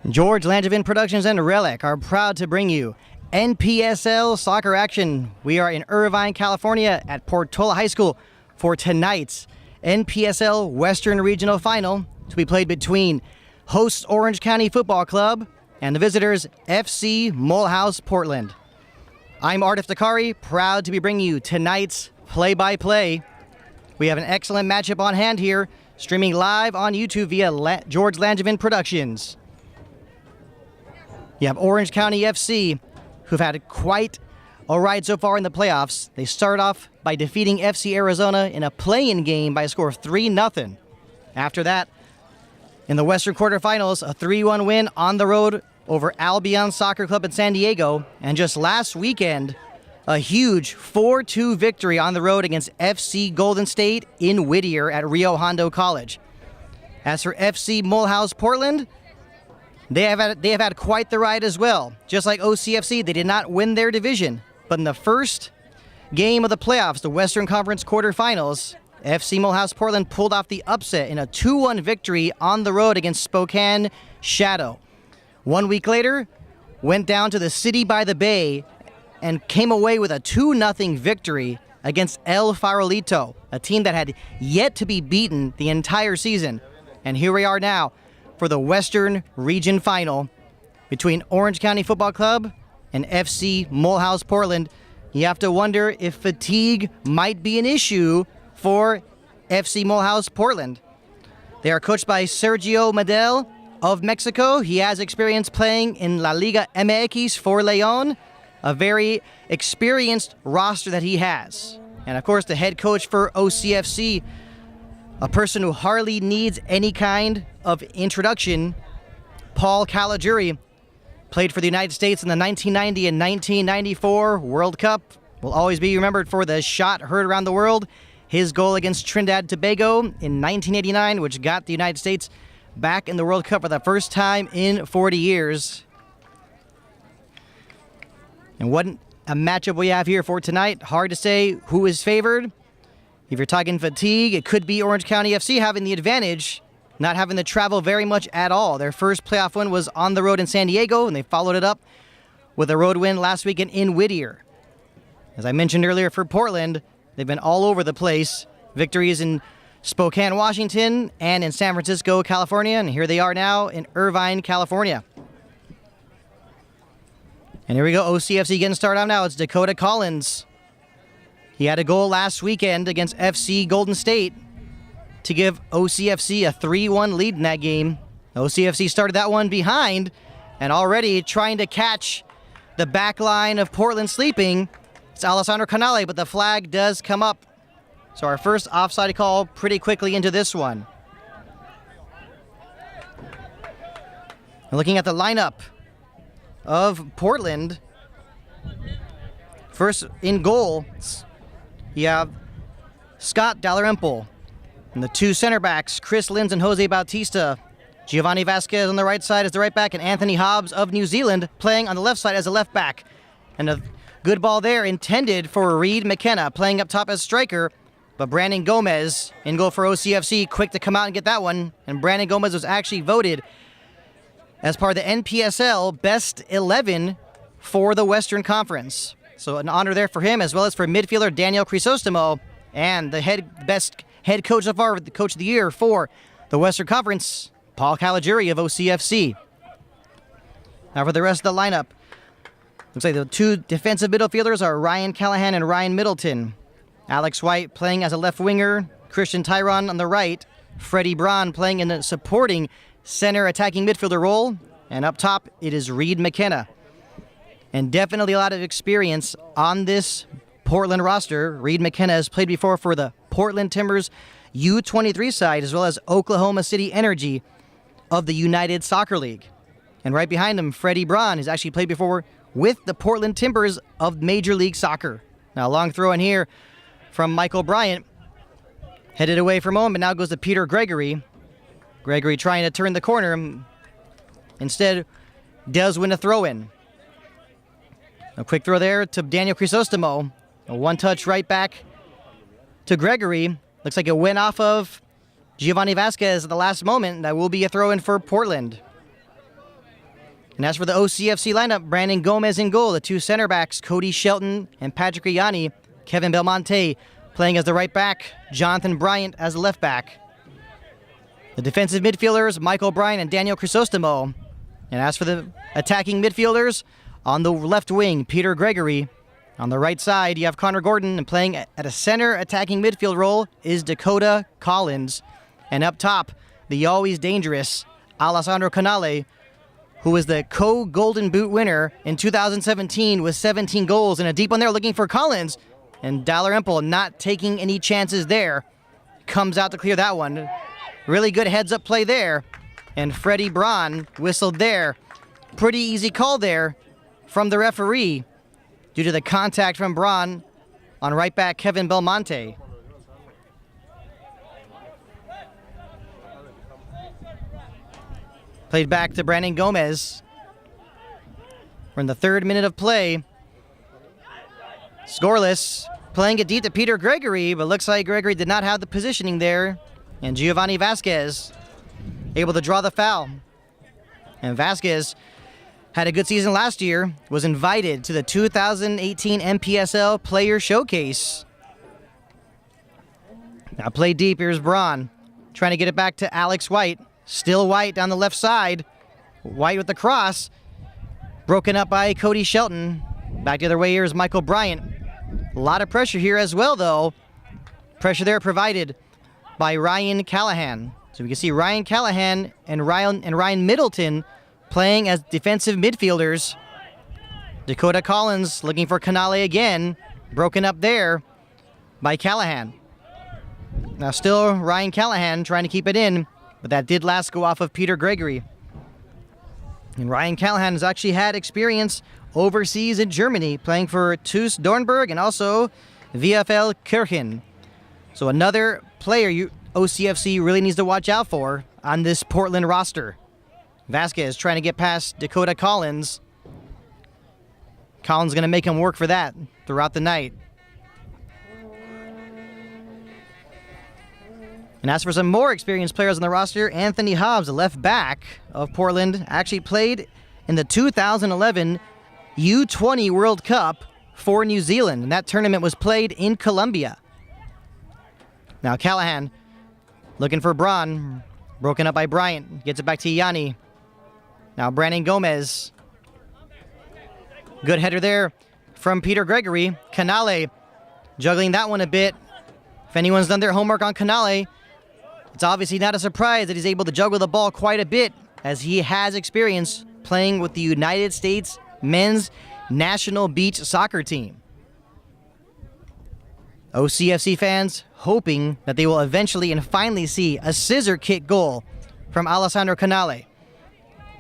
George Langevin Productions and Relic are proud to bring you NPSL soccer action. We are in Irvine, California at Portola High School for tonight's NPSL Western Regional Final to be played between hosts Orange County Football Club and the visitors FC MULHOUSE Portland. I'm Ardif Dakari, proud to be bringing you tonight's play-by-play. We have an excellent matchup on hand here, streaming live on YouTube via George Langevin Productions. You have Orange County FC, who've had quite a ride so far in the playoffs. They start off by defeating FC Arizona in a play-in game by a score of 3-0. After that, in the Western quarterfinals, a 3-1 win on the road over Albion Soccer Club in San Diego. And just last weekend, a huge 4-2 victory on the road against FC Golden State in Whittier at Rio Hondo College. As for FC MULHOUSE Portland, They have had quite the ride as well. Just like OCFC, they did not win their division. But in the first game of the playoffs, the Western Conference quarterfinals, FC MULHOUSE Portland pulled off the upset in a 2-1 victory on the road against Spokane Shadow. 1 week later, went down to the City by the Bay and came away with a 2-0 victory against El Farolito, a team that had yet to be beaten the entire season. And here we are now for the Western Region Final between Orange County Football Club and FC MULHOUSE Portland. You have to wonder if fatigue might be an issue for FC MULHOUSE Portland. They are coached by Sergio Medel of Mexico. He has experience playing in La Liga MX for León, a very experienced roster that he has. And of course, the head coach for OCFC, a person who hardly needs any kind of introduction, Paul Caligiuri, played for the United States in the 1990 and 1994 World Cup. Will always be remembered for the shot heard around the world. His goal against Trinidad and Tobago in 1989, which got the United States back in the World Cup for the first time in 40 years. And what a matchup we have here for tonight. Hard to say who is favored. If you're talking fatigue, it could be Orange County FC having the advantage, not having to travel very much at all. Their first playoff win was on the road in San Diego, and they followed it up with a road win last weekend in Whittier. As I mentioned earlier, for Portland, they've been all over the place. Victories in Spokane, Washington, and in San Francisco, California, and here they are now in Irvine, California. And here we go, OCFC getting started out now. It's Dakota Collins. He had a goal last weekend against FC Golden State to give OCFC a 3-1 lead in that game. OCFC started that one behind and already trying to catch the back line of Portland sleeping. It's Alessandro Canale, but the flag does come up. So our first offside call pretty quickly into this one. And looking at the lineup of Portland, first in goal, you have Scott Dalrymple. And the two center backs, Chris Linz and Jose Bautista. Giovanni Vasquez on the right side as the right back, and Anthony Hobbs of New Zealand playing on the left side as a left back. And a good ball there intended for Reed McKenna playing up top as striker, but Brandon Gomez in goal for OCFC, quick to come out and get that one. And Brandon Gomez was actually voted as part of the NPSL Best 11 for the Western Conference. So an honor there for him, as well as for midfielder Daniel Crisostomo and the best head coach so far, the coach of the year for the Western Conference, Paul Caligiuri of OCFC. Now for the rest of the lineup, looks like the two defensive midfielders are Ryan Callahan and Ryan Middleton. Alex White playing as a left winger, Christian Tyron on the right, Freddie Braun playing in a supporting center attacking midfielder role, and up top it is Reed McKenna. And definitely a lot of experience on this Portland roster. Reed McKenna has played before for the Portland Timbers U23 side, as well as Oklahoma City Energy of the United Soccer League. And right behind him, Freddie Braun has actually played before with the Portland Timbers of Major League Soccer. Now, a long throw in here from Michael Bryant. Headed away from home, but now goes to Peter Gregory. Gregory trying to turn the corner. Instead, does win a throw-in. A quick throw there to Daniel Crisostomo. A one-touch right back to Gregory. Looks like it went off of Giovanni Vasquez at the last moment. That will be a throw-in for Portland. And as for the OCFC lineup, Brandon Gomez in goal. The two center backs, Cody Shelton and Patrick Ianni. Kevin Belmonte playing as the right back. Jonathan Bryant as the left back. The defensive midfielders, Michael Bryant and Daniel Crisostomo. And as for the attacking midfielders, on the left wing, Peter Gregory. On the right side, you have Connor Gordon, and playing at a center attacking midfield role is Dakota Collins. And up top, the always dangerous Alessandro Canale, who was the co-Golden Boot winner in 2017 with 17 goals. And a deep one there looking for Collins. And Dalrymple not taking any chances there. Comes out to clear that one. Really good heads-up play there. And Freddie Braun whistled there. Pretty easy call there from the referee due to the contact from Braun on right back Kevin Belmonte. Played back to Brandon Gomez. We're in the 3rd minute of play. Scoreless. Playing it deep to Peter Gregory, but looks like Gregory did not have the positioning there. And Giovanni Vasquez able to draw the foul. And Vasquez had a good season last year, was invited to the 2018 MPSL Player Showcase. Now play deep, here's Braun. Trying to get it back to Alex White. Still White down the left side. White with the cross. Broken up by Cody Shelton. Back the other way here is Michael Bryant. A lot of pressure here as well, though. Pressure there provided by Ryan Callahan. So we can see Ryan Callahan and Ryan Middleton playing as defensive midfielders. Dakota Collins looking for Canale again. Broken up there by Callahan. Now still Ryan Callahan trying to keep it in, but that did last go off of Peter Gregory. And Ryan Callahan has actually had experience overseas in Germany, playing for TuS Dornberg and also VfL Kirchen. So another player OCFC really needs to watch out for on this Portland roster. Vasquez trying to get past Dakota Collins. Collins going to make him work for that throughout the night. And as for some more experienced players on the roster, Anthony Hobbs, the left back of Portland, actually played in the 2011 U20 World Cup for New Zealand, and that tournament was played in Colombia. Now Callahan looking for Braun, broken up by Bryant, gets it back to Ianni. Now Brandon Gomez. Good header there from Peter Gregory. Canale juggling that one a bit. If anyone's done their homework on Canale, it's obviously not a surprise that he's able to juggle the ball quite a bit, as he has experience playing with the United States men's national beach soccer team. OCFC fans hoping that they will eventually and finally see a scissor kick goal from Alessandro Canale.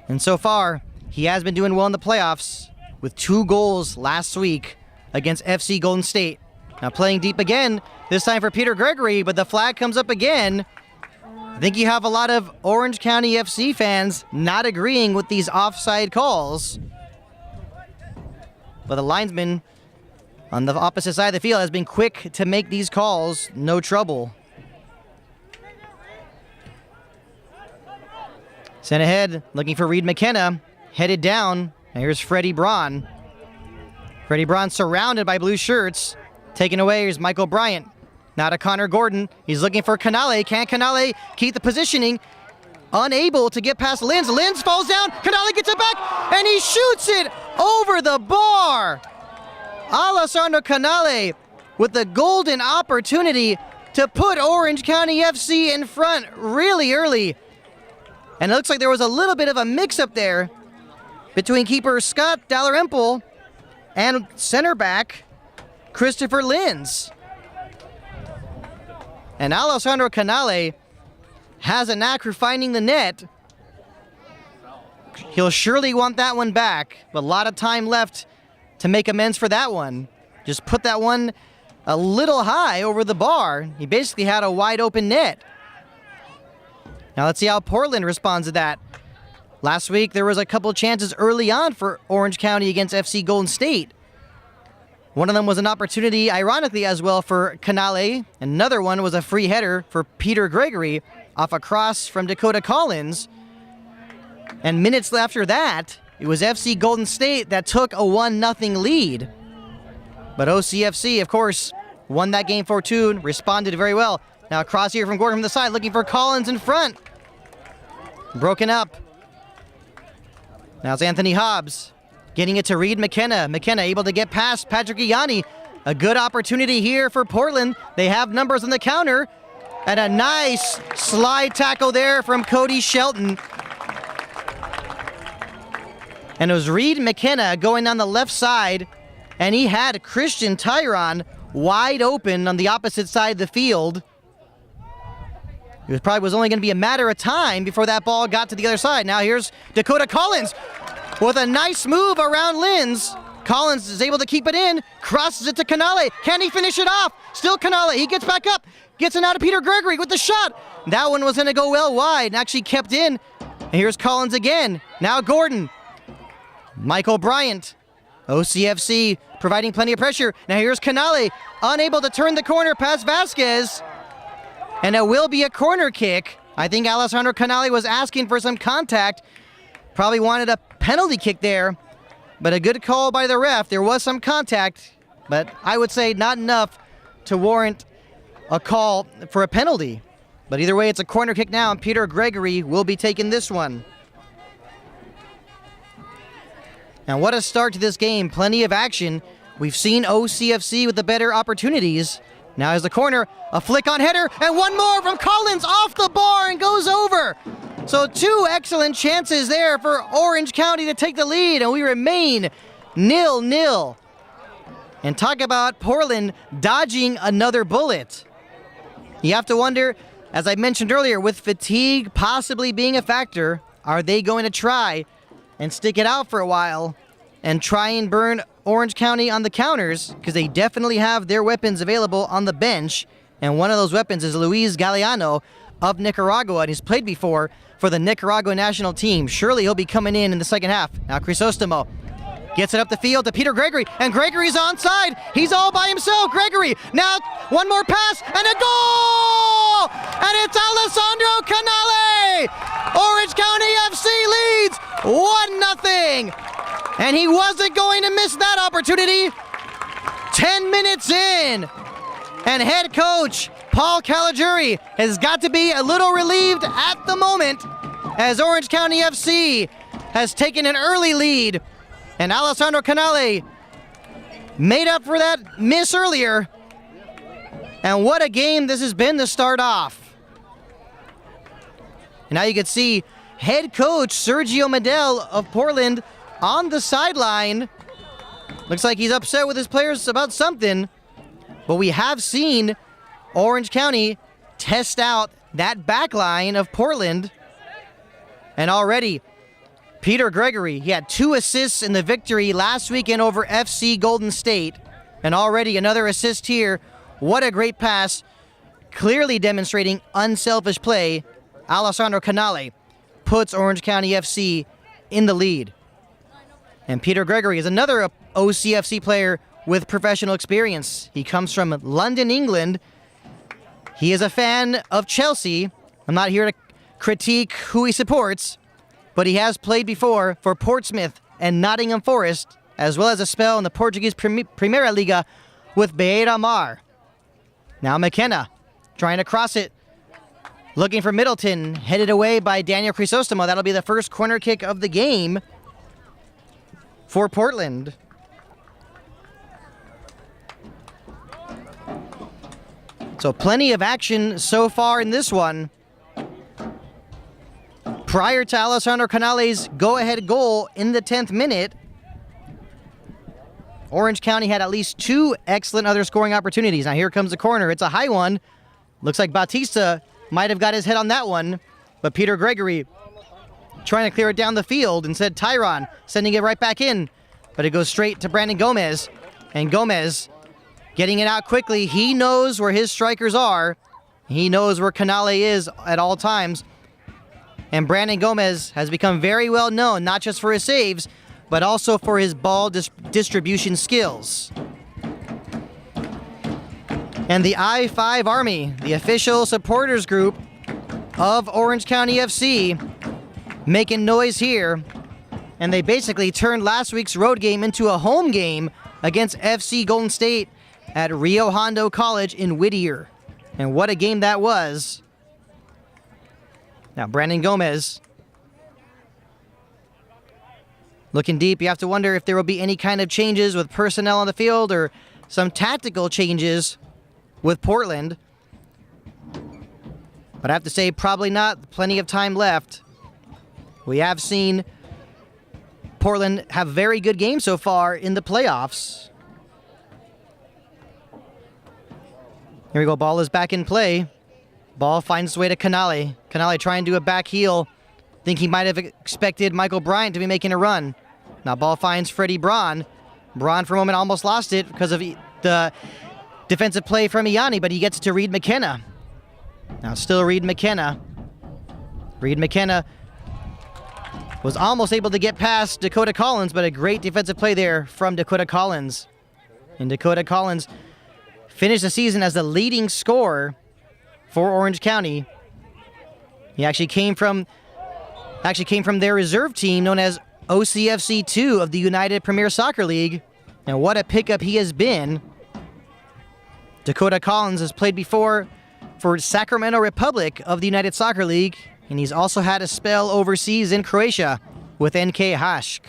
And so far, he has been doing well in the playoffs with 2 goals last week against FC Golden State. Now playing deep again, this time for Peter Gregory, but the flag comes up again. I think you have a lot of Orange County FC fans not agreeing with these offside calls. But the linesman on the opposite side of the field has been quick to make these calls, no trouble. Sent ahead, looking for Reed McKenna, headed down. And here's Freddie Braun. Freddie Braun surrounded by blue shirts. Taken away, here's Michael Bryant. Now to Connor Gordon. He's looking for Canale. Can Canale keep the positioning? Unable to get past Linz. Linz falls down. Canale gets it back, and he shoots it over the bar. Alessandro Canale with the golden opportunity to put Orange County FC in front really early. And it looks like there was a little bit of a mix-up there between keeper Scott Dalrymple and center back Christopher Linz. And Alessandro Canale has a knack for finding the net. He'll surely want that one back, but a lot of time left to make amends for that one. Just put that one a little high over the bar. He basically had a wide open net. Now let's see how Portland responds to that. Last week there was a couple chances early on for Orange County against FC Golden State. One of them was an opportunity, ironically, as well for Canale. Another one was a free header for Peter Gregory off a cross from Dakota Collins. And minutes after that, it was FC Golden State that took a 1-0 lead. But OCFC, of course, won that game 4-2, responded very well. Now a cross here from Gordon from the side, looking for Collins in front. Broken up. Now it's Anthony Hobbs getting it to Reed McKenna. McKenna able to get past Patrick Ianni. A good opportunity here for Portland. They have numbers on the counter. And a nice slide tackle there from Cody Shelton. And it was Reed McKenna going down the left side. And he had Christian Tyron wide open on the opposite side of the field. It probably was only going to be a matter of time before that ball got to the other side. Now here's Dakota Collins with a nice move around Linz. Collins is able to keep it in, crosses it to Canale. Can he finish it off? Still Canale. He gets back up, gets it out to Peter Gregory with the shot. That one was going to go well wide and actually kept in. And here's Collins again. Now Gordon. Michael Bryant. OCFC providing plenty of pressure. Now here's Canale, unable to turn the corner past Vasquez. And it will be a corner kick. I think Alessandro Canale was asking for some contact. Probably wanted a penalty kick there. But a good call by the ref. There was some contact, but I would say not enough to warrant a call for a penalty. But either way, it's a corner kick now, and Peter Gregory will be taking this one. Now, what a start to this game. Plenty of action. We've seen OCFC with the better opportunities. Now is the corner, a flick on header, and one more from Collins off the bar and goes over. So two excellent chances there for Orange County to take the lead, and we remain 0-0. And talk about Portland dodging another bullet. You have to wonder, as I mentioned earlier, with fatigue possibly being a factor, are they going to try and stick it out for a while and try and burn Orange County on the counters? Because they definitely have their weapons available on the bench. And one of those weapons is Luis Galeano of Nicaragua, and he's played before for the Nicaragua national team. Surely he'll be coming in the second half. Now Crisostomo gets it up the field to Peter Gregory, and Gregory's onside. He's all by himself. Gregory, now one more pass, and a goal! And it's Alessandro Canale! Orange County FC leads 1-0. And he wasn't going to miss that opportunity. 10 minutes in, and head coach Paul Caligiuri has got to be a little relieved at the moment as Orange County FC has taken an early lead, and Alessandro Canale made up for that miss earlier. And what a game this has been to start off. And now you can see head coach Sergio Medel of Portland on the sideline. Looks like he's upset with his players about something, but we have seen Orange County test out that back line of Portland. And already, Peter Gregory, he had 2 assists in the victory last weekend over FC Golden State. And already another assist here. What a great pass. Clearly demonstrating unselfish play. Alessandro Canale puts Orange County FC in the lead. And Peter Gregory is another OCFC player with professional experience. He comes from London, England. He is a fan of Chelsea. I'm not here to critique who he supports, but he has played before for Portsmouth and Nottingham Forest, as well as a spell in the Portuguese Primeira Liga with Beira Mar. Now McKenna trying to cross it, looking for Middleton, headed away by Daniel Crisostomo. That'll be the first corner kick of the game for Portland. So plenty of action so far in this one. Prior to Alessandro Canale's go-ahead goal in the 10th minute, Orange County had at least 2 excellent other scoring opportunities. Now here comes the corner. It's a high one. Looks like Bautista might have got his head on that one, but Peter Gregory trying to clear it down the field. Instead, Tyron sending it right back in, but it goes straight to Brandon Gomez. And Gomez getting it out quickly. He knows where his strikers are. He knows where Canale is at all times. And Brandon Gomez has become very well known, not just for his saves, but also for his ball distribution skills. And the I-5 Army, the official supporters group of Orange County FC, making noise here. And they basically turned last week's road game into a home game against FC Golden State at Rio Hondo College in Whittier. And what a game that was. Now Brandon Gomez looking deep. You have to wonder if there will be any kind of changes with personnel on the field or some tactical changes with Portland. But I have to say, probably not. Plenty of time left. We have seen Portland have very good games so far in the playoffs. Here we go. Ball is back in play. Ball finds its way to Canale. Canale trying to do a back heel. Think he might have expected Michael Bryant to be making a run. Now ball finds Freddie Braun. Braun for a moment almost lost it because of the defensive play from Ianni, but he gets it to Reed McKenna. Now still Reed McKenna. Reed McKenna was almost able to get past Dakota Collins, but a great defensive play there from Dakota Collins. And Dakota Collins finished the season as the leading scorer for Orange County. He actually came from their reserve team known as OCFC 2 of the United Premier Soccer League. And what a pickup he has been. Dakota Collins has played before for Sacramento Republic of the United Soccer League, and he's also had a spell overseas in Croatia with NK Hašk.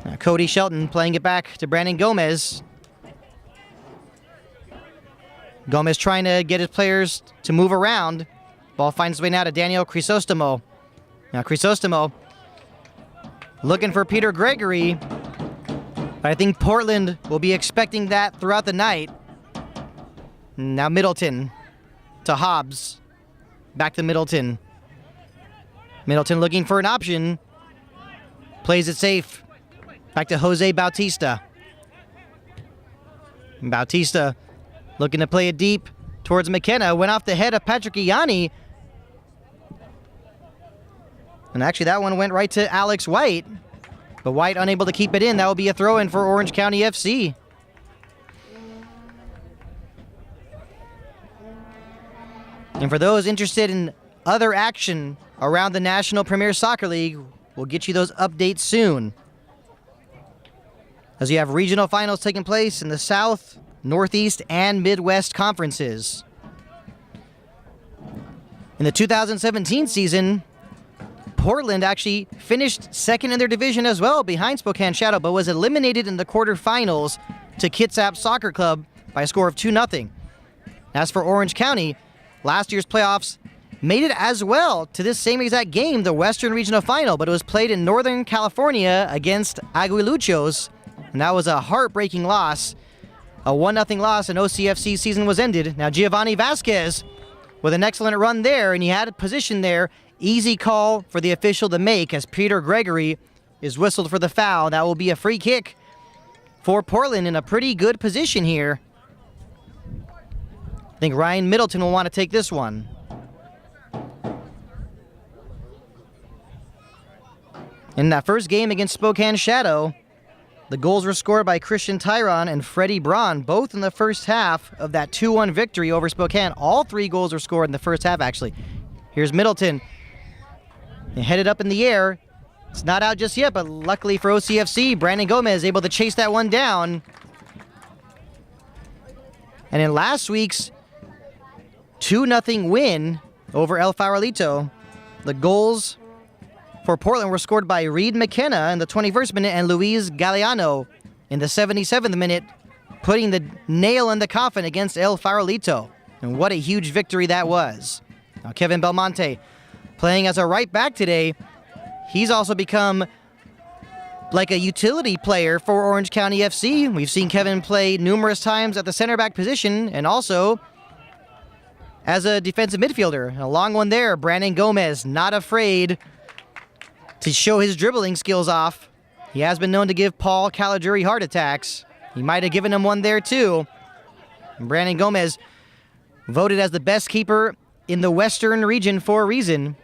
Now Cody Shelton playing it back to Brandon Gomez. Gomez trying to get his players to move around. Ball finds its way now to Daniel Crisostomo. Now Crisostomo looking for Peter Gregory. But I think Portland will be expecting that throughout the night. Now Middleton to Hobbs. Back to Middleton. Middleton looking for an option. Plays it safe. Back to Jose Bautista. Bautista looking to play it deep towards McKenna. Went off the head of Patrick Ianni. And actually that one went right to Alex White. But White unable to keep it in. That will be a throw-in for Orange County FC. And for those interested in other action around the National Premier Soccer League, we'll get you those updates soon. As you have regional finals taking place in the South, Northeast, and Midwest conferences. In the 2017 season, Portland actually finished second in their division as well behind Spokane Shadow, but was eliminated in the quarterfinals to Kitsap Soccer Club by a score of 2-0. As for Orange County, last year's playoffs made it as well to this same exact game, the Western Regional Final, but it was played in Northern California against Aguiluchos, and that was a heartbreaking loss. A 1-0 loss, and OCFC season was ended. Now Giovanni Vasquez with an excellent run there, and he had a position there. Easy call for the official to make as Peter Gregory is whistled for the foul. That will be a free kick for Portland in a pretty good position here. I think Ryan Middleton will want to take this one. In that first game against Spokane Shadow, the goals were scored by Christian Tyron and Freddie Braun, both in the first half of that 2-1 victory over Spokane. All 3 goals were scored in the first half, actually. Here's Middleton. He headed up in the air. It's not out just yet, but luckily for OCFC, Brandon Gomez able to chase that one down. And in last week's 2-0 win over El Farolito, the goals for Portland were scored by Reed McKenna in the 21st minute and Luis Galeano in the 77th minute, putting the nail in the coffin against El Farolito. And what a huge victory that was. Now Kevin Belmonte playing as a right back today. He's also become like a utility player for Orange County FC. We've seen Kevin play numerous times at the center back position and also as a defensive midfielder. A long one there. Brandon Gomez, not afraid to show his dribbling skills off. He has been known to give Paul Caligiuri heart attacks. He might have given him one there too. And Brandon Gomez voted as the best keeper in the Western region for a reason.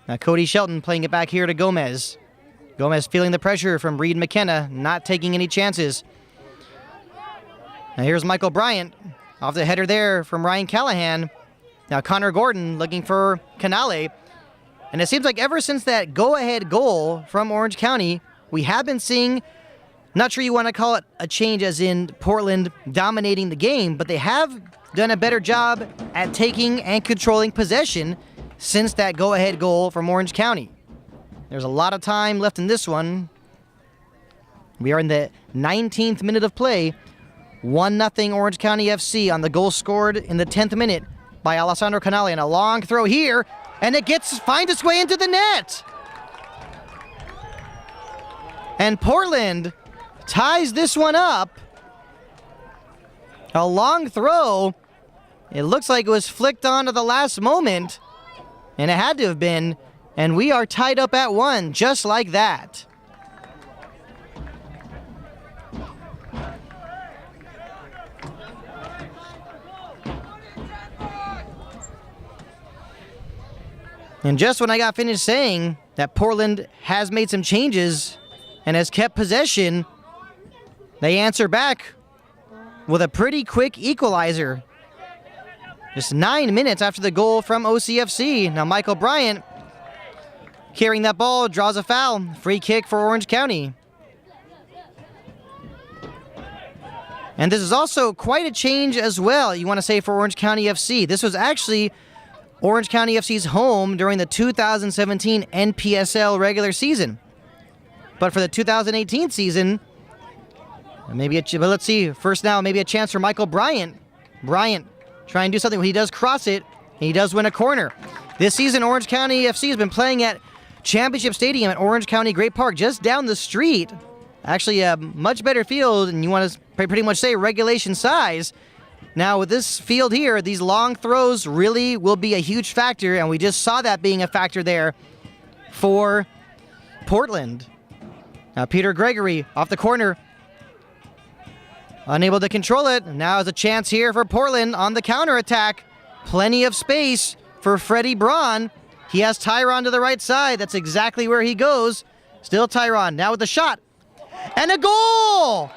Now Cody Shelton playing it back here to Gomez. Gomez feeling the pressure from Reed McKenna, not taking any chances. Now here's Michael Bryant off the header there from Ryan Callahan. Now Connor Gordon looking for Canale. And it seems like ever since that go-ahead goal from Orange County, we have been seeing, not sure you want to call it a change as in Portland dominating the game, but they have done a better job at taking and controlling possession since that go-ahead goal from Orange County. There's a lot of time left in this one. We are in the 19th minute of play. 1-0 Orange County FC on the goal scored in the 10th minute by Alessandro Canale, and a long throw here, and it finds its way into the net. And Portland ties this one up. A long throw. It looks like it was flicked on at the last moment, and it had to have been, and we are tied up at 1, just like that. And just when I got finished saying that Portland has made some changes and has kept possession, they answer back with a pretty quick equalizer. Just 9 minutes after the goal from OCFC. Now Michael Bryant carrying that ball, draws a foul. Free kick for Orange County. And this is also quite a change as well, you want to say, for Orange County FC. This was actually Orange County FC's home during the 2017 NPSL regular season. But for the 2018 season, but let's see, first now, maybe a chance for Michael Bryant. Bryant trying to do something. He does cross it, and he does win a corner. This season, Orange County FC has been playing at Championship Stadium at Orange County Great Park, just down the street. Actually, a much better field, and you want to pretty much say regulation size. Now, with this field here, these long throws really will be a huge factor, and we just saw that being a factor there for Portland. Now, Peter Gregory off the corner, unable to control it. Now is a chance here for Portland on the counterattack. Plenty of space for Freddie Braun. He has Tyron to the right side. That's exactly where he goes. Still Tyron, now with the shot. And a goal!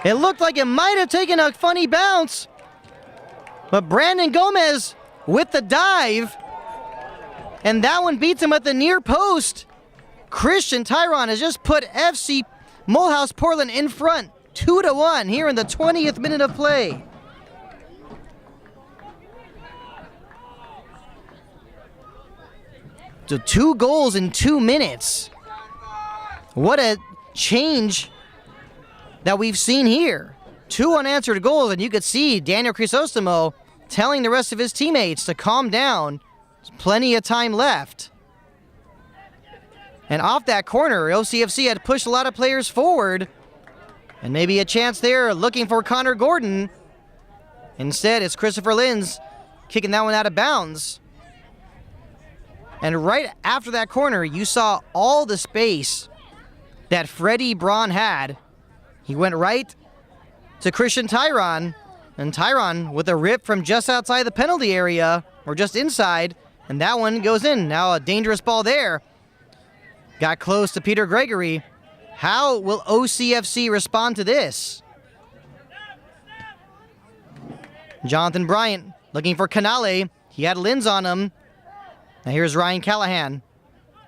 It looked like it might have taken a funny bounce, but Brandon Gomez with the dive, and that one beats him at the near post. Christian Tyron has just put FC Mulhouse Portland in front, 2-1 here in the 20th minute of play. So 2 goals in 2 minutes. What a change that we've seen here. 2 unanswered goals, and you could see Daniel Crisostomo telling the rest of his teammates to calm down. There's plenty of time left. And off that corner, OCFC had pushed a lot of players forward, and maybe a chance there looking for Connor Gordon. Instead, it's Christopher Linz kicking that one out of bounds. And right after that corner, you saw all the space that Freddie Braun had. He went right to Christian Tyron, and Tyron with a rip from just outside the penalty area, or just inside, and that one goes in. Now a dangerous ball there. Got close to Peter Gregory. How will OCFC respond to this? Jonathan Bryant looking for Canale. He had Linz on him. Now here's Ryan Callahan.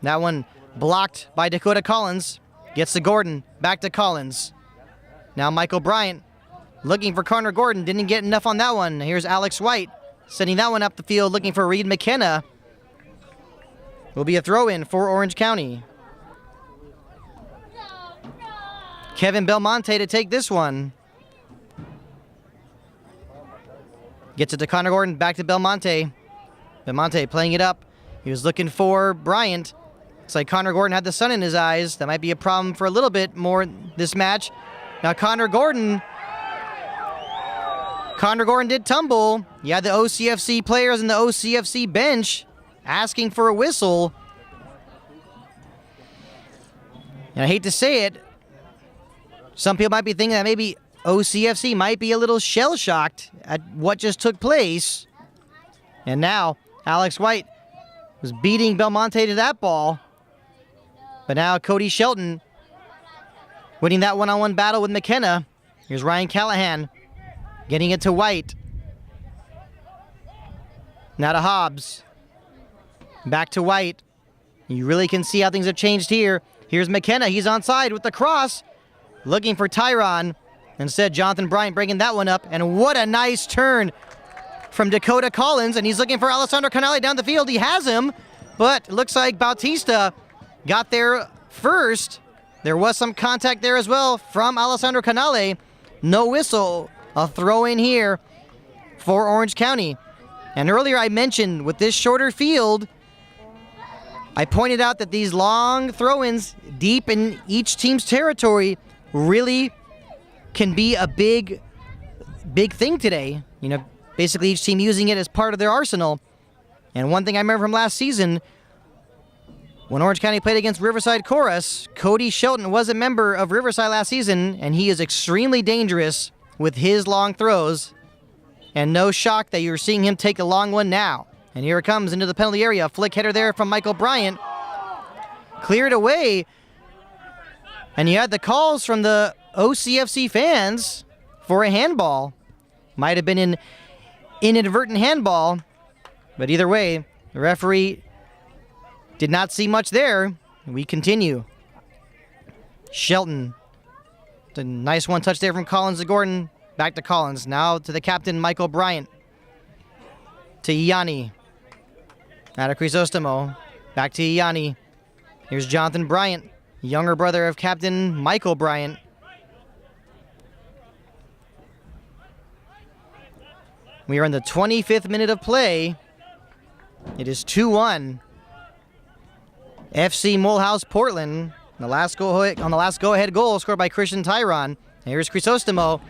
That one blocked by Dakota Collins. Gets to Gordon, back to Collins. Now Michael Bryant looking for Connor Gordon. Didn't get enough on that one. Here's Alex White sending that one up the field looking for Reed McKenna. Will be a throw-in for Orange County. Kevin Belmonte to take this one. Gets it to Connor Gordon, back to Belmonte. Belmonte playing it up. He was looking for Bryant. It's like Connor Gordon had the sun in his eyes. That might be a problem for a little bit more this match. Now Connor Gordon did tumble. You had the OCFC players and the OCFC bench asking for a whistle. And I hate to say it, some people might be thinking that maybe OCFC might be a little shell-shocked at what just took place. And now Alex White was beating Belmonte to that ball. But now Cody Shelton winning that one-on-one battle with McKenna. Here's Ryan Callahan getting it to White. Now to Hobbs. Back to White. You really can see how things have changed here. Here's McKenna. He's onside with the cross. Looking for Tyron. Instead, Jonathan Bryant breaking that one up. And what a nice turn from Dakota Collins. And he's looking for Alessandro Canale down the field. He has him. But it looks like Bautista got there first. There was some contact there as well from Alessandro Canale. No whistle. A throw in here for Orange County. And earlier I mentioned with this shorter field, I pointed out that these long throw-ins deep in each team's territory really can be a big thing today. You know, basically each team using it as part of their arsenal. And one thing I remember from last season, when Orange County played against Riverside Chorus, Cody Shelton was a member of Riverside last season, and he is extremely dangerous with his long throws. And no shock that you're seeing him take a long one now. And here it comes into the penalty area. A flick header there from Michael Bryant. Cleared away. And you had the calls from the OCFC fans for a handball. Might have been an inadvertent handball. But either way, the referee did not see much there. We continue. Shelton. A nice one touch there from Collins to Gordon. Back to Collins. Now to the captain, Michael Bryant. To Ianni. Now to Crisostomo. Back to Ianni. Here's Jonathan Bryant, younger brother of Captain Michael Bryant. We are in the 25th minute of play. It is 2-1. FC Mulhouse Portland. On the last go-ahead goal scored by Christian Tyron. Here's Crisostomo.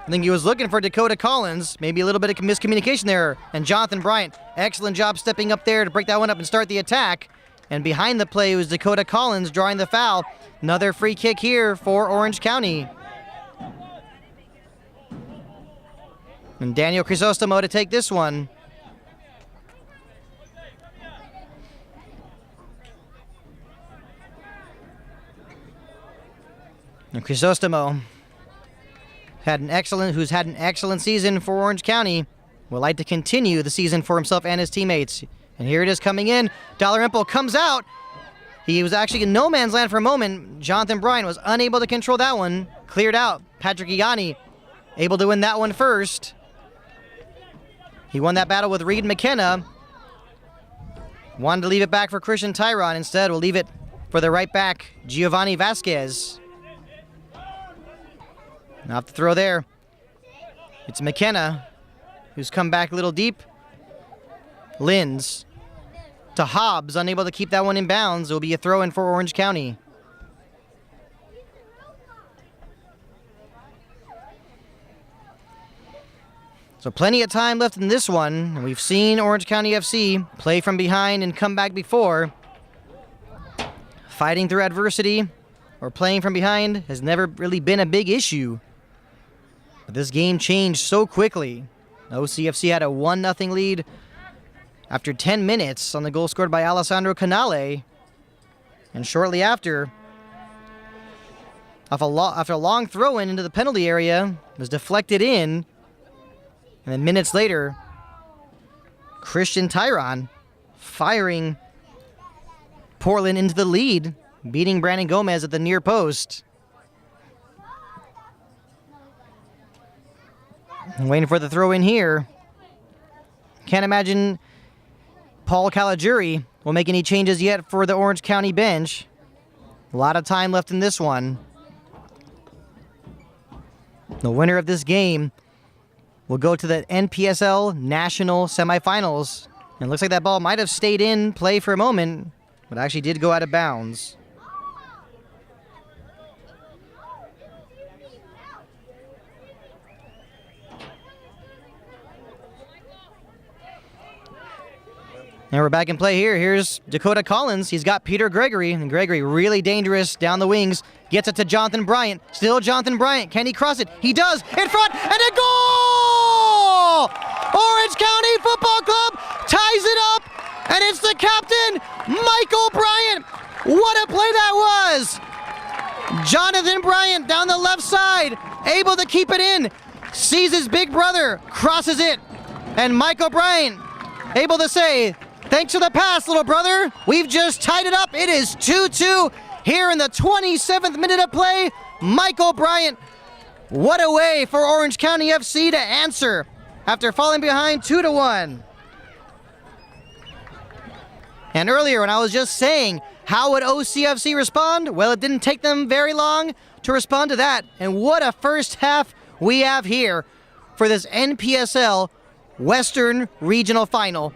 I think he was looking for Dakota Collins. Maybe a little bit of miscommunication there. And Jonathan Bryant, excellent job stepping up there to break that one up and start the attack. And behind the play was Dakota Collins drawing the foul. Another free kick here for Orange County. And Daniel Crisostomo to take this one. And Crisostomo who's had an excellent season for Orange County, would like to continue the season for himself and his teammates. And here it is coming in. Dalrymple comes out. He was actually in no man's land for a moment. Jonathan Bryant was unable to control that one. Cleared out. Patrick Ianni able to win that one first. He won that battle with Reed McKenna. Wanted to leave it back for Christian Tyron. Instead, we'll leave it for the right back, Giovanni Vasquez. Off the throw there. It's McKenna, who's come back a little deep. Linz to Hobbs, unable to keep that one in bounds. It will be a throw in for Orange County. So plenty of time left in this one. We've seen Orange County FC play from behind and come back before. Fighting through adversity or playing from behind has never really been a big issue. But this game changed so quickly. OCFC had a 1-0 lead after 10 minutes on the goal scored by Alessandro Canale. And shortly after, after a long throw-in into the penalty area, was deflected in. And then minutes later, Christian Tyron firing Portland into the lead, beating Brandon Gomez at the near post. And waiting for the throw in here. Can't imagine Paul Caligiuri will make any changes yet for the Orange County bench. A lot of time left in this one. The winner of this game will go to the NPSL National Semifinals. And it looks like that ball might have stayed in play for a moment. but actually did go out of bounds. And we're back in play here. Here's Dakota Collins. He's got Peter Gregory, and Gregory really dangerous down the wings. Gets it to Jonathan Bryant. Still Jonathan Bryant. Can he cross it? He does. In front, and a goal! Orange County Football Club ties it up, and it's the captain, Michael Bryant. What a play that was! Jonathan Bryant down the left side, able to keep it in. Sees his big brother, crosses it, and Michael Bryant able to say, "Thanks for the pass, little brother. We've just tied it up. It is 2-2 here in the 27th minute of play. Michael Bryant, what a way for Orange County FC to answer after falling behind 2-1. And earlier when I was just saying, how would OCFC respond? Well, it didn't take them very long to respond to that. And what a first half we have here for this NPSL Western Regional Final.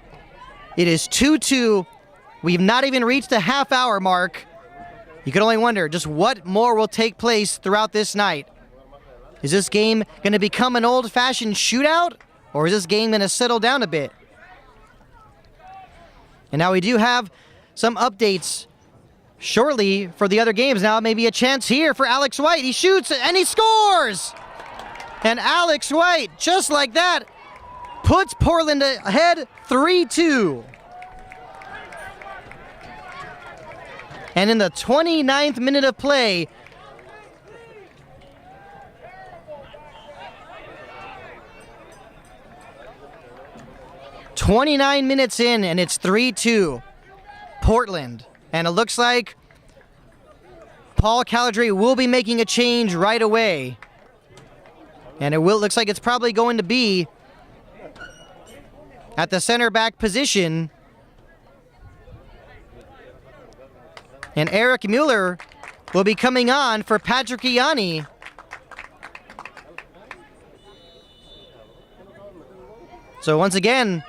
It is 2-2. We've not even reached the half-hour mark. You can only wonder just what more will take place throughout this night. Is this game going to become an old-fashioned shootout, or is this game going to settle down a bit? And now we do have some updates shortly for the other games. Now maybe a chance here for Alex White. He shoots and he scores! And Alex White, just like that, puts Portland ahead 3-2. And in the 29th minute of play, ...29 minutes in, and it's 3-2. Portland. And it looks like Paul Caladry will be making a change right away. And looks like it's probably going to be at the center back position. And Eric Mueller will be coming on for Patrick Ianni. So once again,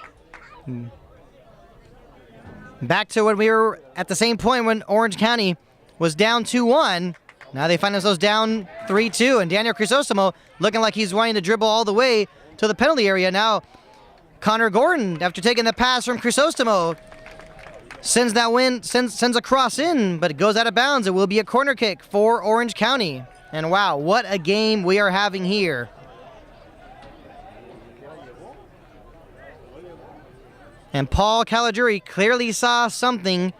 back to when we were at the same point when Orange County was down 2-1. Now they find themselves down 3-2, and Daniel Crisostomo looking like he's wanting to dribble all the way to the penalty area. Now Connor Gordon, after taking the pass from Crisostomo, sends a cross in, but it goes out of bounds. It will be a corner kick for Orange County. And wow, what a game we are having here. And Paul Caladry clearly saw something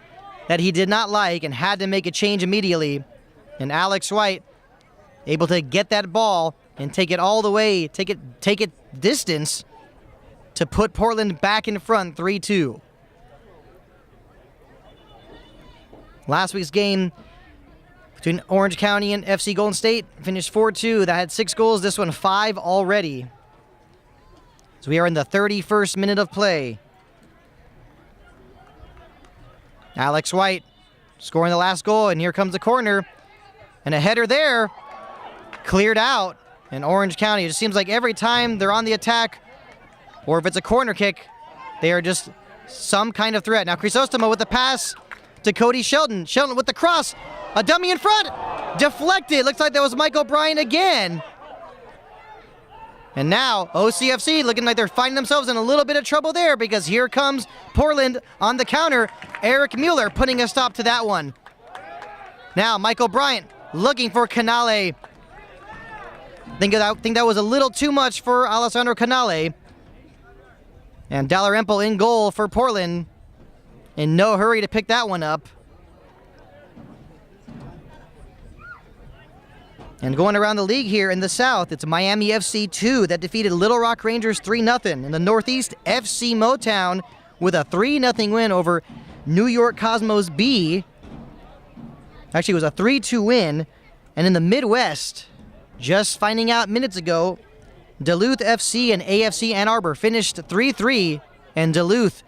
that he did not like and had to make a change immediately. And Alex White able to get that ball and take it all the way, take it distance to put Portland back in front 3-2. Last week's game between Orange County and FC Golden State finished 4-2. That had 6 goals. This one 5 already. So we are in the 31st minute of play. Alex White scoring the last goal, and here comes the corner. And a header there, cleared out. And Orange County, it just seems like every time they're on the attack, or if it's a corner kick, they are just some kind of threat. Now Crisostomo with the pass to Cody Shelton. Shelton with the cross. A dummy in front. Deflected. Looks like that was Michael Bryant again. And now OCFC looking like they're finding themselves in a little bit of trouble there, because here comes Portland on the counter. Eric Mueller putting a stop to that one. Now Michael Bryant looking for Canale. I think that was a little too much for Alessandro Canale. And Dalrymple in goal for Portland. In no hurry to pick that one up. And going around the league here in the South, it's Miami FC 2 that defeated Little Rock Rangers 3-0. In the Northeast, FC Motown with a 3-0 win over New York Cosmos B. Actually, it was a 3-2 win. And in the Midwest, just finding out minutes ago, Duluth FC and AFC Ann Arbor finished 3-3, and Duluth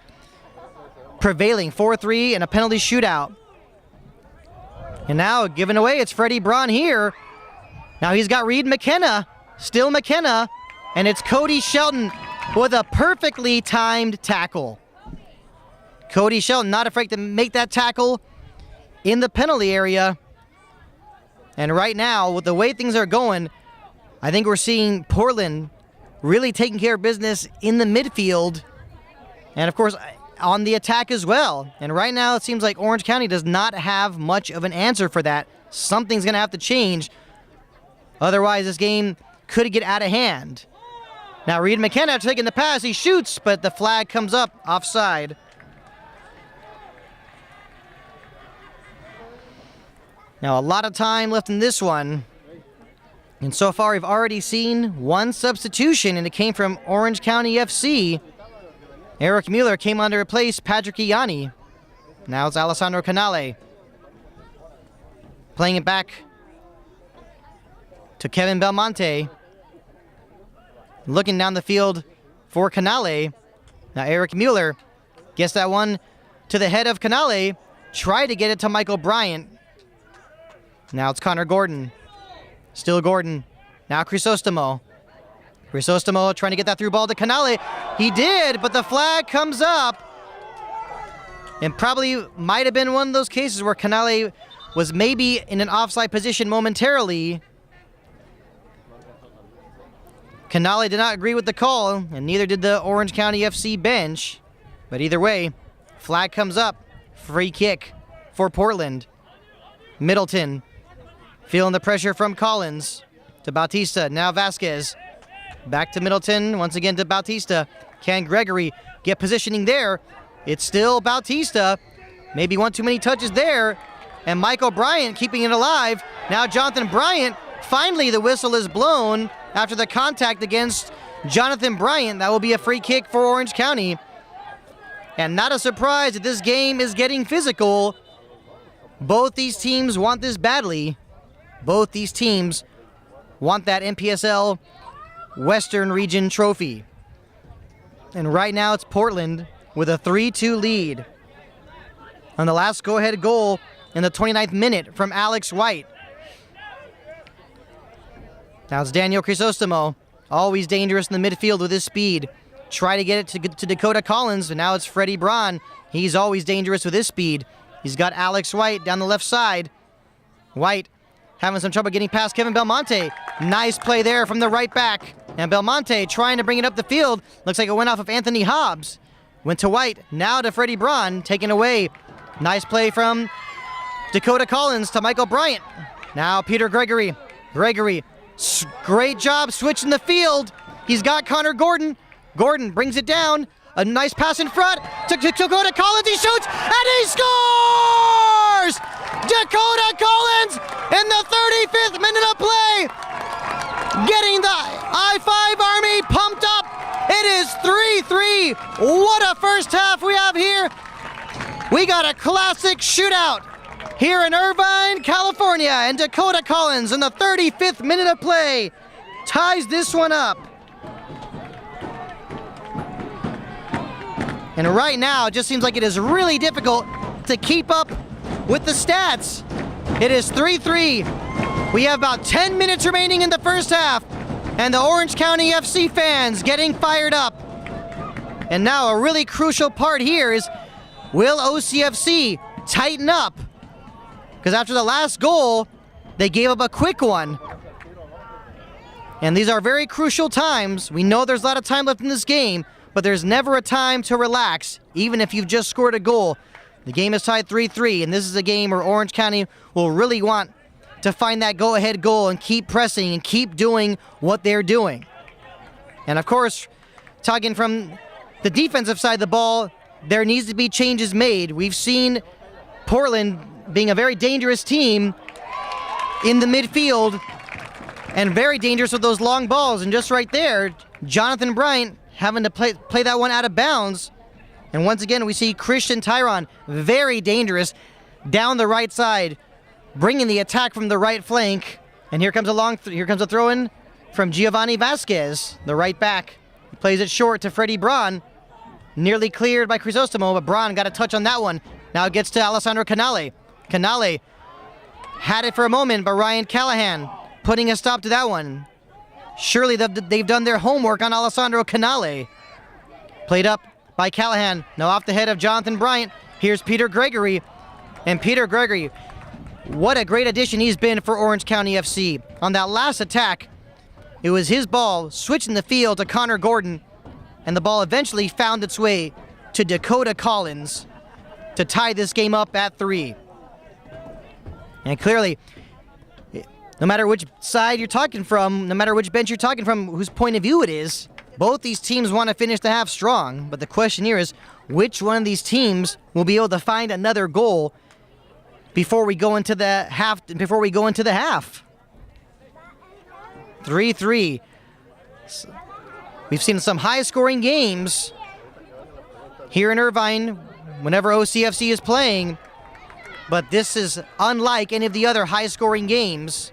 prevailing 4-3 in a penalty shootout. And now giving away, it's Freddie Braun here. Now he's got Reed McKenna, still McKenna, and it's Cody Shelton with a perfectly timed tackle. Cody Shelton not afraid to make that tackle in the penalty area. And right now, with the way things are going, I think we're seeing Portland really taking care of business in the midfield. And of course, on the attack as well. And right now, it seems like Orange County does not have much of an answer for that. Something's going to have to change. Otherwise, this game could get out of hand. Now, Reed McKenna taking the pass. He shoots, but the flag comes up offside. Now, a lot of time left in this one. And so far, we've already seen one substitution, and it came from Orange County FC. Eric Mueller came on to replace Patrick Ianni. Now it's Alessandro Canale. Playing it back to Kevin Belmonte. Looking down the field for Canale. Now Eric Mueller gets that one to the head of Canale. Tried to get it to Michael Bryant. Now it's Connor Gordon. Still Gordon. Now Crisostomo. Crisostomo trying to get that through ball to Canale. He did, but the flag comes up. And probably might have been one of those cases where Canale was maybe in an offside position momentarily. Canale did not agree with the call, and neither did the Orange County FC bench. But either way, flag comes up. Free kick for Portland. Middleton feeling the pressure from Collins to Bautista. Now Vasquez. Back to Middleton, once again to Bautista. Can Gregory get positioning there? It's still Bautista. Maybe one too many touches there. And Michael Bryant keeping it alive. Now Jonathan Bryant, finally the whistle is blown after the contact against Jonathan Bryant. That will be a free kick for Orange County. And not a surprise that this game is getting physical. Both these teams want this badly. Both these teams want that NPSL Western Region trophy. And right now it's Portland with a 3-2 lead. On the last go-ahead goal in the 29th minute from Alex White. Now it's Daniel Crisostomo, always dangerous in the midfield with his speed. Try to get it to Dakota Collins, and now it's Freddie Braun. He's always dangerous with his speed. He's got Alex White down the left side. White having some trouble getting past Kevin Belmonte. Nice play there from the right back. And Belmonte trying to bring it up the field. Looks like it went off of Anthony Hobbs. Went to White, now to Freddie Braun, taken away. Nice play from Dakota Collins to Michael Bryant. Now Peter Gregory. Gregory, great job switching the field. He's got Connor Gordon. Gordon brings it down. A nice pass in front to Dakota Collins. He shoots and he scores! Dakota Collins in the 35th minute of play. Getting the I-5 Army pumped up. It is 3-3. What a first half we have here. We got a classic shootout here in Irvine, California. And Dakota Collins in the 35th minute of play ties this one up. And right now, it just seems like it is really difficult to keep up with the stats. It is 3-3. We have about 10 minutes remaining in the first half. And the Orange County FC fans getting fired up. And now a really crucial part here is, will OCFC tighten up? Because after the last goal, they gave up a quick one. And these are very crucial times. We know there's a lot of time left in this game, but there's never a time to relax, even if you've just scored a goal. The game is tied 3-3, and this is a game where Orange County will really want to find that go-ahead goal and keep pressing and keep doing what they're doing. And of course, talking from the defensive side of the ball, there needs to be changes made. We've seen Portland being a very dangerous team in the midfield and very dangerous with those long balls. And just right there, Jonathan Bryant having to play that one out of bounds. And once again, we see Christian Tyron, very dangerous, down the right side, bringing the attack from the right flank. And here comes a throw-in from Giovanni Vasquez, the right back. He plays it short to Freddie Braun. Nearly cleared by Crisostomo, but Braun got a touch on that one. Now it gets to Alessandro Canale. Canale had it for a moment, but Ryan Callahan putting a stop to that one. Surely they've done their homework on Alessandro Canale. Played up by Callahan. Now off the head of Jonathan Bryant. Here's Peter Gregory. And Peter Gregory, what a great addition he's been for Orange County FC. On that last attack, it was his ball switching the field to Connor Gordon, and the ball eventually found its way to Dakota Collins to tie this game up at 3. And clearly, no matter which side you're talking from, no matter which bench you're talking from, whose point of view it is, both these teams want to finish the half strong. But the question here is, which one of these teams will be able to find another goal before we go into the half? 3-3. We've seen some high-scoring games here in Irvine whenever OCFC is playing, but this is unlike any of the other high-scoring games.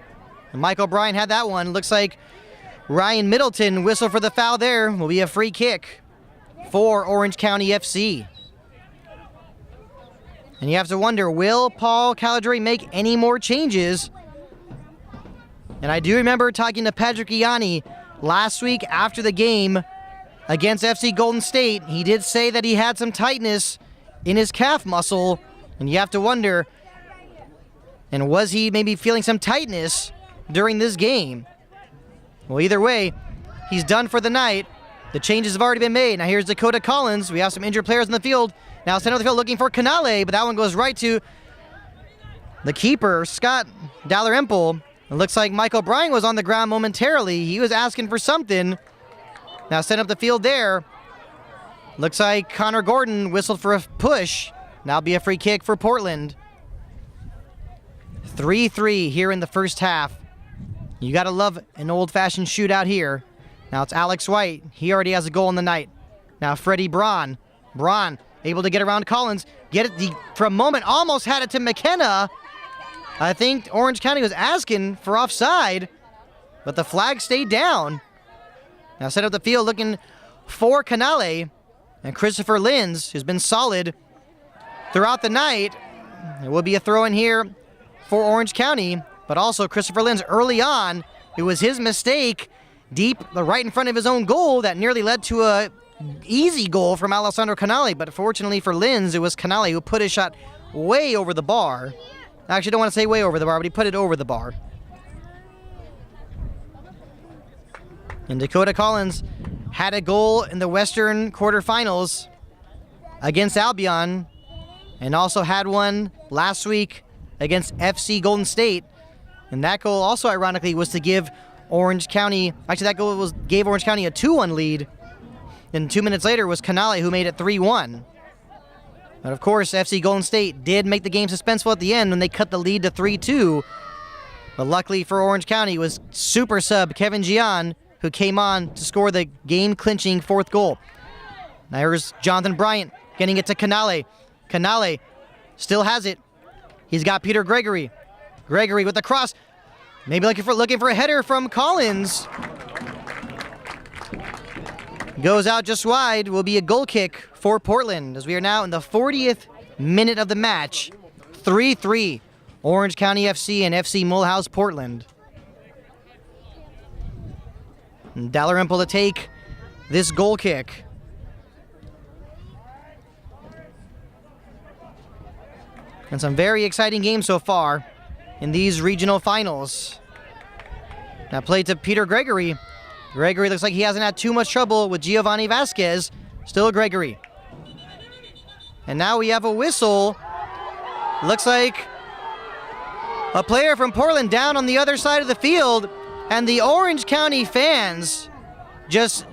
And Mike O'Brien had that one. Looks like Ryan Middleton whistled for the foul there. Will be a free kick for Orange County FC. And you have to wonder, will Paul Caladri make any more changes? And I do remember talking to Patrick Ianni last week after the game against FC Golden State. He did say that he had some tightness in his calf muscle, and you have to wonder, and was he maybe feeling some tightness during this game? Well, either way, he's done for the night. The changes have already been made. Now here's Dakota Collins. We have some injured players in the field. Now center of the field looking for Canale, but that one goes right to the keeper, Scott Dalrymple. It looks like Mike O'Brien was on the ground momentarily. He was asking for something. Now sent up the field there. Looks like Connor Gordon whistled for a push. Now be a free kick for Portland. 3-3 here in the first half. You gotta love an old-fashioned shootout here. Now it's Alex White. He already has a goal in the night. Now Freddie Braun. Braun able to get around Collins. Get it for a moment. Almost had it to McKenna. I think Orange County was asking for offside, but the flag stayed down. Now set up the field looking for Canale. And Christopher Linz, who's been solid throughout the night. It will be a throw in here for Orange County. But also Christopher Linz early on, it was his mistake deep right in front of his own goal that nearly led to a easy goal from Alessandro Canale. But fortunately for Linz, it was Canale who put his shot way over the bar. I actually don't want to say way over the bar, but he put it over the bar. And Dakota Collins had a goal in the Western quarterfinals against Albion, and also had one last week against FC Golden State. And that goal also, ironically, was to give Orange County, gave Orange County a 2-1 lead. And 2 minutes later was Canale who made it 3-1. But of course, FC Golden State did make the game suspenseful at the end when they cut the lead to 3-2. But luckily for Orange County was super sub Kevin Gian, who came on to score the game-clinching 4th goal. Now here's Jonathan Bryant getting it to Canale. Canale still has it. He's got Peter Gregory. Gregory with the cross. Maybe looking for a header from Collins. Goes out just wide. Will be a goal kick for Portland as we are now in the 40th minute of the match. 3-3. Orange County FC and FC Mulhouse Portland. And Dalrymple to take this goal kick. And some very exciting games so far in these regional finals. Now played to Peter Gregory. Gregory looks like he hasn't had too much trouble with Giovanni Vasquez. Still Gregory. And now we have a whistle. Looks like a player from Portland down on the other side of the field. And the Orange County fans just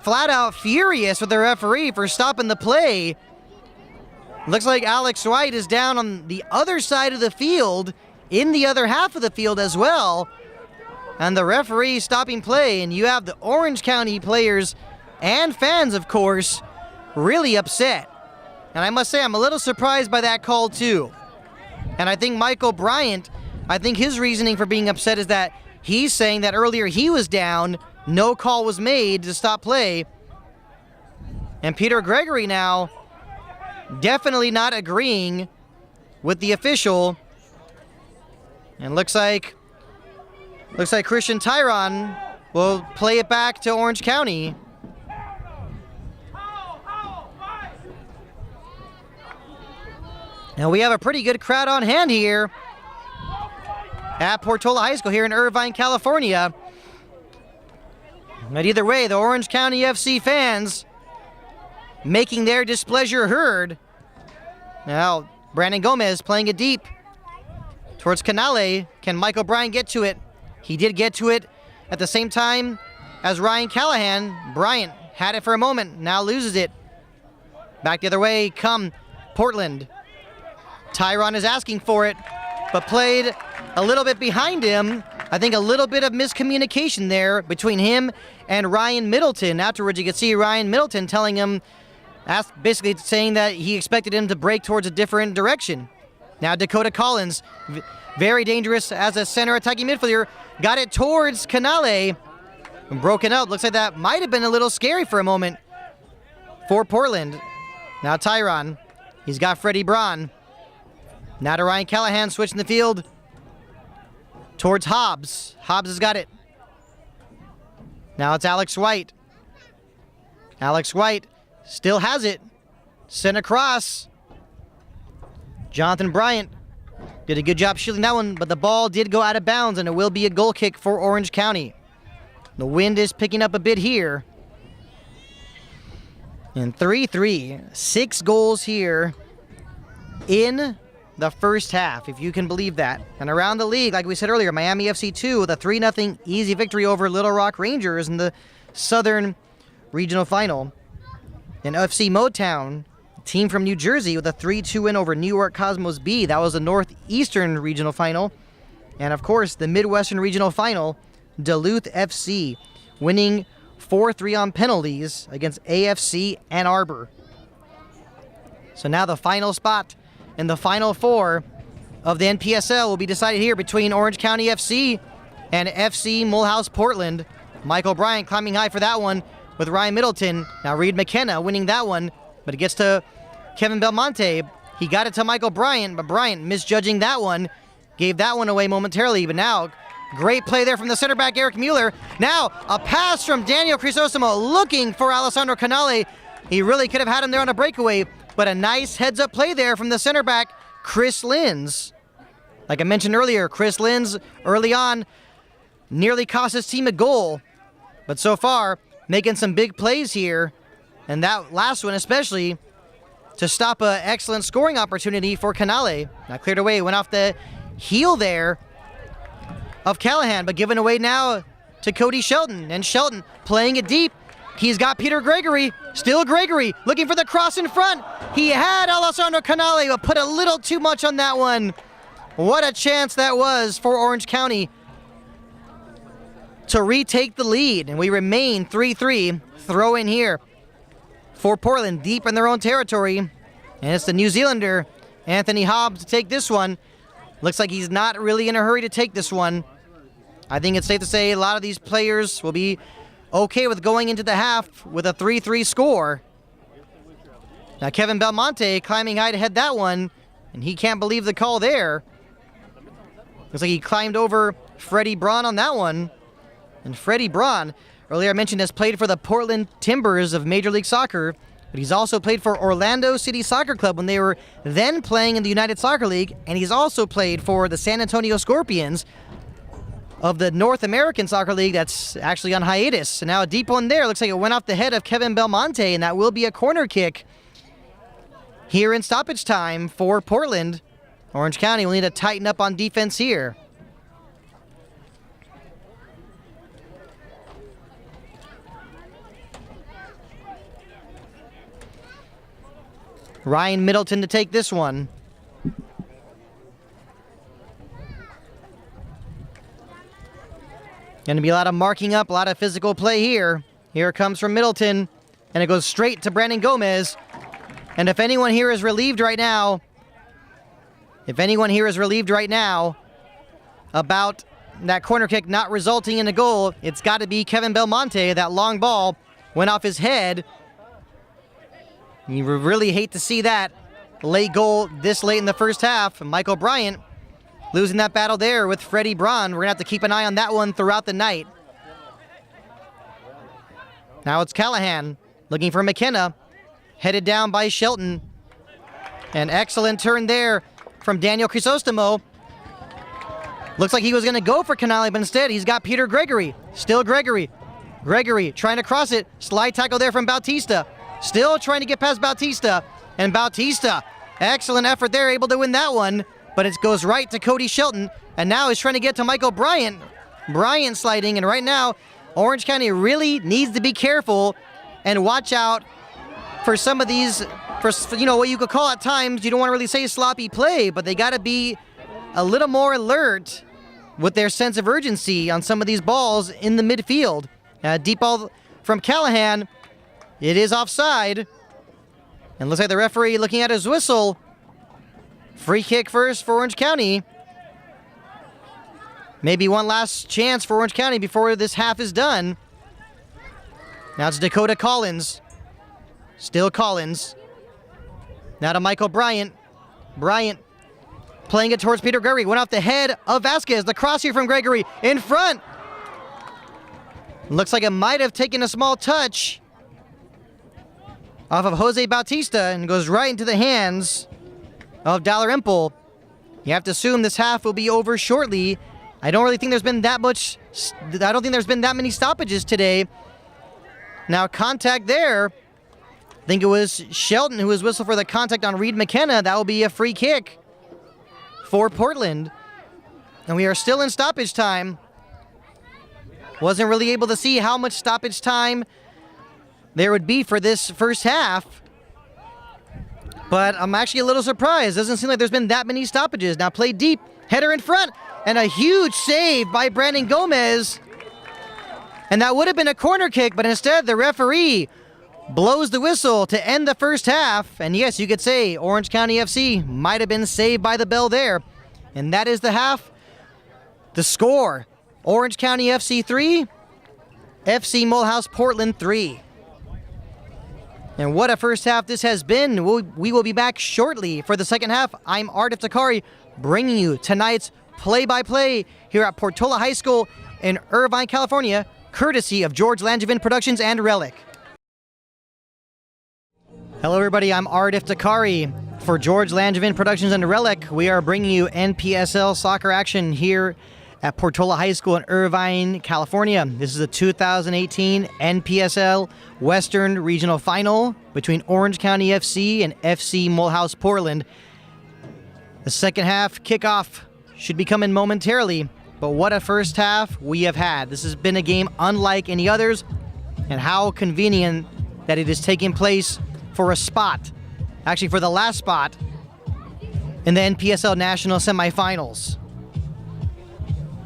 flat out furious with the referee for stopping the play. Looks like Alex White is down on the other side of the field, in the other half of the field as well. And the referee stopping play, and you have the Orange County players and fans, of course, really upset. And I must say, I'm a little surprised by that call too. And I think Michael Bryant, I think his reasoning for being upset is that he's saying that earlier he was down, no call was made to stop play. And Peter Gregory now definitely not agreeing with the official. And looks like Christian Tyron will play it back to Orange County. And we have a pretty good crowd on hand here at Portola High School here in Irvine, California. But either way, the Orange County FC fans making their displeasure heard. Now, Brandon Gomez playing it deep towards Canale. Can Michael Bryant get to it? He did get to it at the same time as Ryan Callahan. Bryant had it for a moment, now loses it. Back the other way come Portland. Tyron is asking for it, but played a little bit behind him. I think a little bit of miscommunication there between him and Ryan Middleton. Afterwards, you could see Ryan Middleton telling him, basically saying that he expected him to break towards a different direction. Now Dakota Collins, very dangerous as a center attacking midfielder, got it towards Canale. Broken up. Looks like that might have been a little scary for a moment for Portland. Now Tyron, he's got Freddie Braun. Now to Ryan Callahan, switching the field towards Hobbs. Hobbs has got it. Now it's Alex White. Alex White still has it. Sent across. Jonathan Bryant did a good job shielding that one, but the ball did go out of bounds, and it will be a goal kick for Orange County. The wind is picking up a bit here. And 3-3. 6 goals here in the first half, if you can believe that. And around the league, like we said earlier, Miami FC 2 with a 3-0 easy victory over Little Rock Rangers in the Southern Regional Final. And FC Motown, a team from New Jersey, with a 3-2 win over New York Cosmos B. That was the Northeastern Regional Final. And of course, the Midwestern Regional Final, Duluth FC winning 4-3 on penalties against AFC Ann Arbor. So now the final spot in the Final Four of the NPSL will be decided here between Orange County FC and FC Mulhouse Portland. Michael Bryant climbing high for that one with Ryan Middleton. Now Reed McKenna winning that one, but it gets to Kevin Belmonte. He got it to Michael Bryant, but Bryant misjudging that one, gave that one away momentarily. But now, great play there from the center back, Eric Mueller. Now, a pass from Daniel Crisostomo looking for Alessandro Canale. He really could have had him there on a breakaway, but a nice heads-up play there from the center back, Chris Linz. Like I mentioned earlier, Chris Linz early on nearly cost his team a goal, but so far making some big plays here, and that last one especially to stop an excellent scoring opportunity for Canale. Now cleared away, went off the heel there of Callahan, but given away now to Cody Shelton, and Shelton playing it deep. He's got Peter Gregory, still Gregory, looking for the cross in front. He had Alessandro Canale, but put a little too much on that one. What a chance that was for Orange County to retake the lead, and we remain 3-3. Throw in here for Portland, deep in their own territory, and it's the New Zealander, Anthony Hobbs, to take this one. Looks like he's not really in a hurry to take this one. I think it's safe to say a lot of these players will be okay with going into the half with a 3-3 score. Now Kevin Belmonte climbing high to head that one, and he can't believe the call there. Looks like he climbed over Freddie Braun on that one. And Freddie Braun, earlier I mentioned, has played for the Portland Timbers of Major League Soccer, but he's also played for Orlando City Soccer Club when they were then playing in the United Soccer League, and he's also played for the San Antonio Scorpions of the North American Soccer League that's actually on hiatus. So now a deep one there. Looks like it went off the head of Kevin Belmonte, and that will be a corner kick here in stoppage time for Portland. Orange County will need to tighten up on defense here. Ryan Middleton to take this one. Going to be a lot of marking up, a lot of physical play here. Here it comes from Middleton, and it goes straight to Brandon Gomez. And if anyone here is relieved right now, about that corner kick not resulting in a goal, it's got to be Kevin Belmonte. That long ball went off his head. You really hate to see that late goal this late in the first half. Michael Bryant losing that battle there with Freddie Braun. We're going to have to keep an eye on that one throughout the night. Now it's Callahan looking for McKenna. Headed down by Shelton. An excellent turn there from Daniel Crisostomo. Looks like he was going to go for Canale, but instead he's got Peter Gregory. Still Gregory. Gregory trying to cross it. Slide tackle there from Bautista. Still trying to get past Bautista. And Bautista, excellent effort there, able to win that one. But it goes right to Cody Shelton. And now he's trying to get to Michael Bryant. Bryant sliding. And right now, Orange County really needs to be careful and watch out for some of these, for what you could call at times, you don't want to really say sloppy play, but they got to be a little more alert with their sense of urgency on some of these balls in the midfield. Deep ball from Callahan. It is offside. And looks like the referee looking at his whistle. Free kick first for Orange County. Maybe one last chance for Orange County before this half is done. Now it's Dakota Collins. Still Collins. Now to Michael Bryant. Bryant playing it towards Peter Gregory. Went off the head of Vasquez. The cross here from Gregory in front. Looks like it might have taken a small touch off of Jose Bautista and goes right into the hands of Dalrymple. You have to assume this half will be over shortly. I don't think there's been that many stoppages today. Now contact there. I think it was Shelton who was whistled for the contact on Reed McKenna. That will be a free kick for Portland. And we are still in stoppage time. Wasn't really able to see how much stoppage time there would be for this first half. But I'm actually a little surprised. Doesn't seem like there's been that many stoppages. Now play deep. Header in front. And a huge save by Brandon Gomez. And that would have been a corner kick, but instead the referee blows the whistle to end the first half. And yes, you could say Orange County FC might have been saved by the bell there. And that is the half. The score, Orange County FC 3, FC Mulhouse Portland 3. And what a first half this has been. We will be back shortly for the second half. I'm Art Iftikhari, bringing you tonight's play-by-play here at Portola High School in Irvine, California, courtesy of George Langevin Productions and Relic. Hello everybody, I'm Art Iftikhari for George Langevin Productions and Relic. We are bringing you NPSL soccer action here at Portola High School in Irvine, California. This is the 2018 NPSL Western Regional Final between Orange County FC and FC Mulhouse Portland. The second half kickoff should be coming momentarily, but what a first half we have had. This has been a game unlike any others, and how convenient that it is taking place for a spot, actually for the last spot in the NPSL National Semifinals.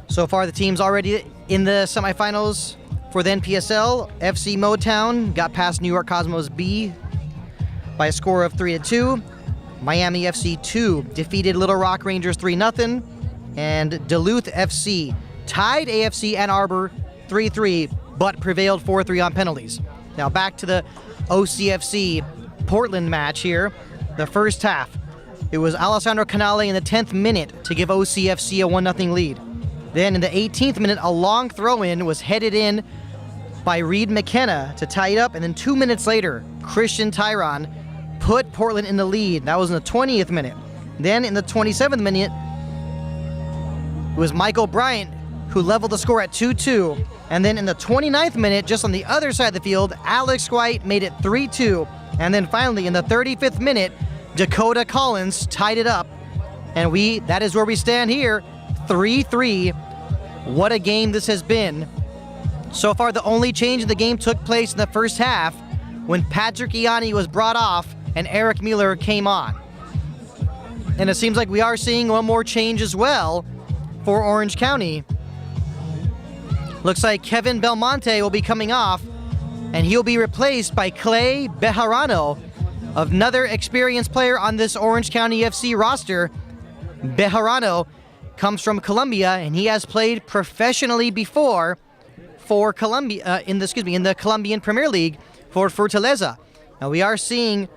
So far, the team's already in the semifinals for the NPSL. FC Motown got past New York Cosmos B by a score of 3-2. Miami FC 2 defeated Little Rock Rangers 3-0. And Duluth FC tied AFC Ann Arbor 3-3, but prevailed 4-3 on penalties. Now back to the OCFC Portland match here. The first half, it was Alessandro Canale in the 10th minute to give OCFC a 1-0 lead. Then in the 18th minute, a long throw-in was headed in by Reed McKenna to tie it up. And then 2 minutes later, Christian Tyron put Portland in the lead. That was in the 20th minute. Then in the 27th minute, it was Michael Bryant who leveled the score at 2-2. And then in the 29th minute, just on the other side of the field, Alex White made it 3-2. And then finally, in the 35th minute, Dakota Collins tied it up. And that is where we stand here, 3-3. What a game this has been. So far, the only change in the game took place in the first half when Patrick Ianni was brought off and Eric Mueller came on. And it seems like we are seeing one more change as well for Orange County. Looks like Kevin Belmonte will be coming off, and he'll be replaced by Clay Bejarano, another experienced player on this Orange County FC roster. Bejarano comes from Colombia, and he has played professionally before for Colombia in the Colombian Premier League for Fortaleza. Now we are seeing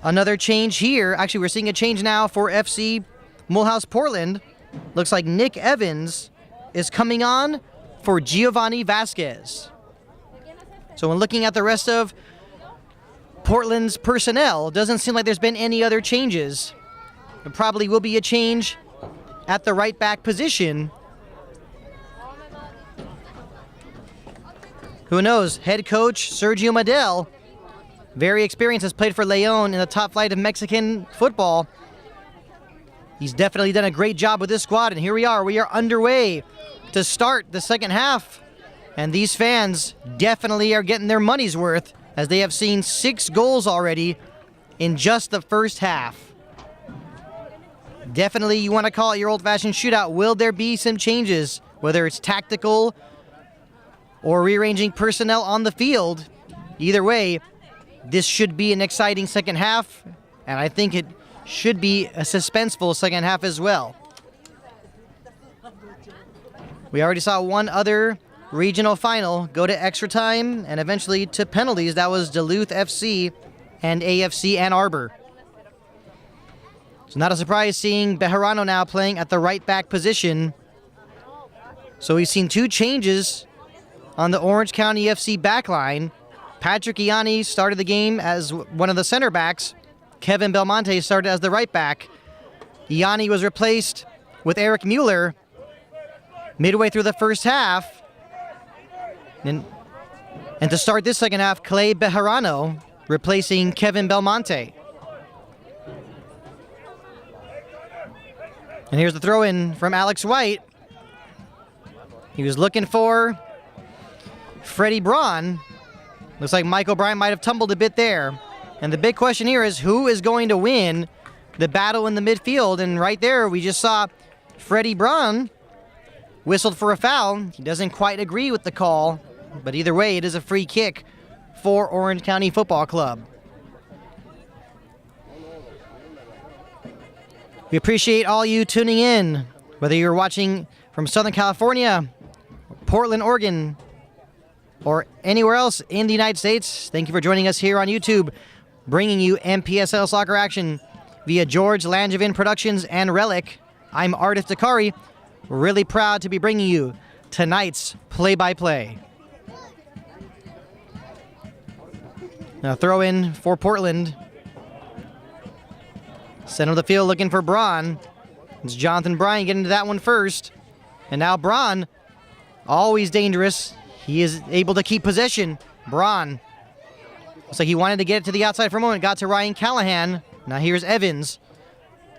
another change here. Actually, we're seeing a change now for FC Mulhouse Portland. Looks like Nick Evans is coming on for Giovanni Vasquez. So when looking at the rest of Portland's personnel. Doesn't seem like there's been any other changes. There probably will be a change at the right back position. Who knows? Head coach Sergio Medel, very experienced, has played for León in the top flight of Mexican football. He's definitely done a great job with this squad, and here we are. We are underway to start the second half, and these fans definitely are getting their money's worth as they have seen 6 goals already in just the first half. Definitely, you want to call it your old-fashioned shootout. Will there be some changes, whether it's tactical or rearranging personnel on the field? Either way, this should be an exciting second half, and I think it should be a suspenseful second half as well. We already saw one other regional final go to extra time and eventually to penalties. That was Duluth FC and AFC Ann Arbor. So not a surprise seeing Bejarano now playing at the right back position. So we've seen 2 changes on the Orange County FC backline. Patrick Ianni started the game as one of the center backs. Kevin Belmonte started as the right back. Ianni was replaced with Eric Mueller midway through the first half. And to start this second half, Clay Bejarano replacing Kevin Belmonte. And here's the throw-in from Alex White. He was looking for Freddie Braun. Looks like Mike O'Brien might have tumbled a bit there. And the big question here is who is going to win the battle in the midfield? And right there, we just saw Freddie Braun whistled for a foul. He doesn't quite agree with the call, but either way, it is a free kick for Orange County Football Club. We appreciate all you tuning in, whether you're watching from Southern California, Portland, Oregon, or anywhere else in the United States. Thank you for joining us here on YouTube, bringing you MPSL soccer action via George Langevin Productions and Relic. I'm Ardith Dakari, really proud to be bringing you tonight's play-by-play. Now throw in for Portland. Center of the field looking for Braun. It's Jonathan Bryan getting to that one first. And now Braun, always dangerous. He is able to keep possession. Braun, looks like he wanted to get it to the outside for a moment. Got to Ryan Callahan. Now here's Evans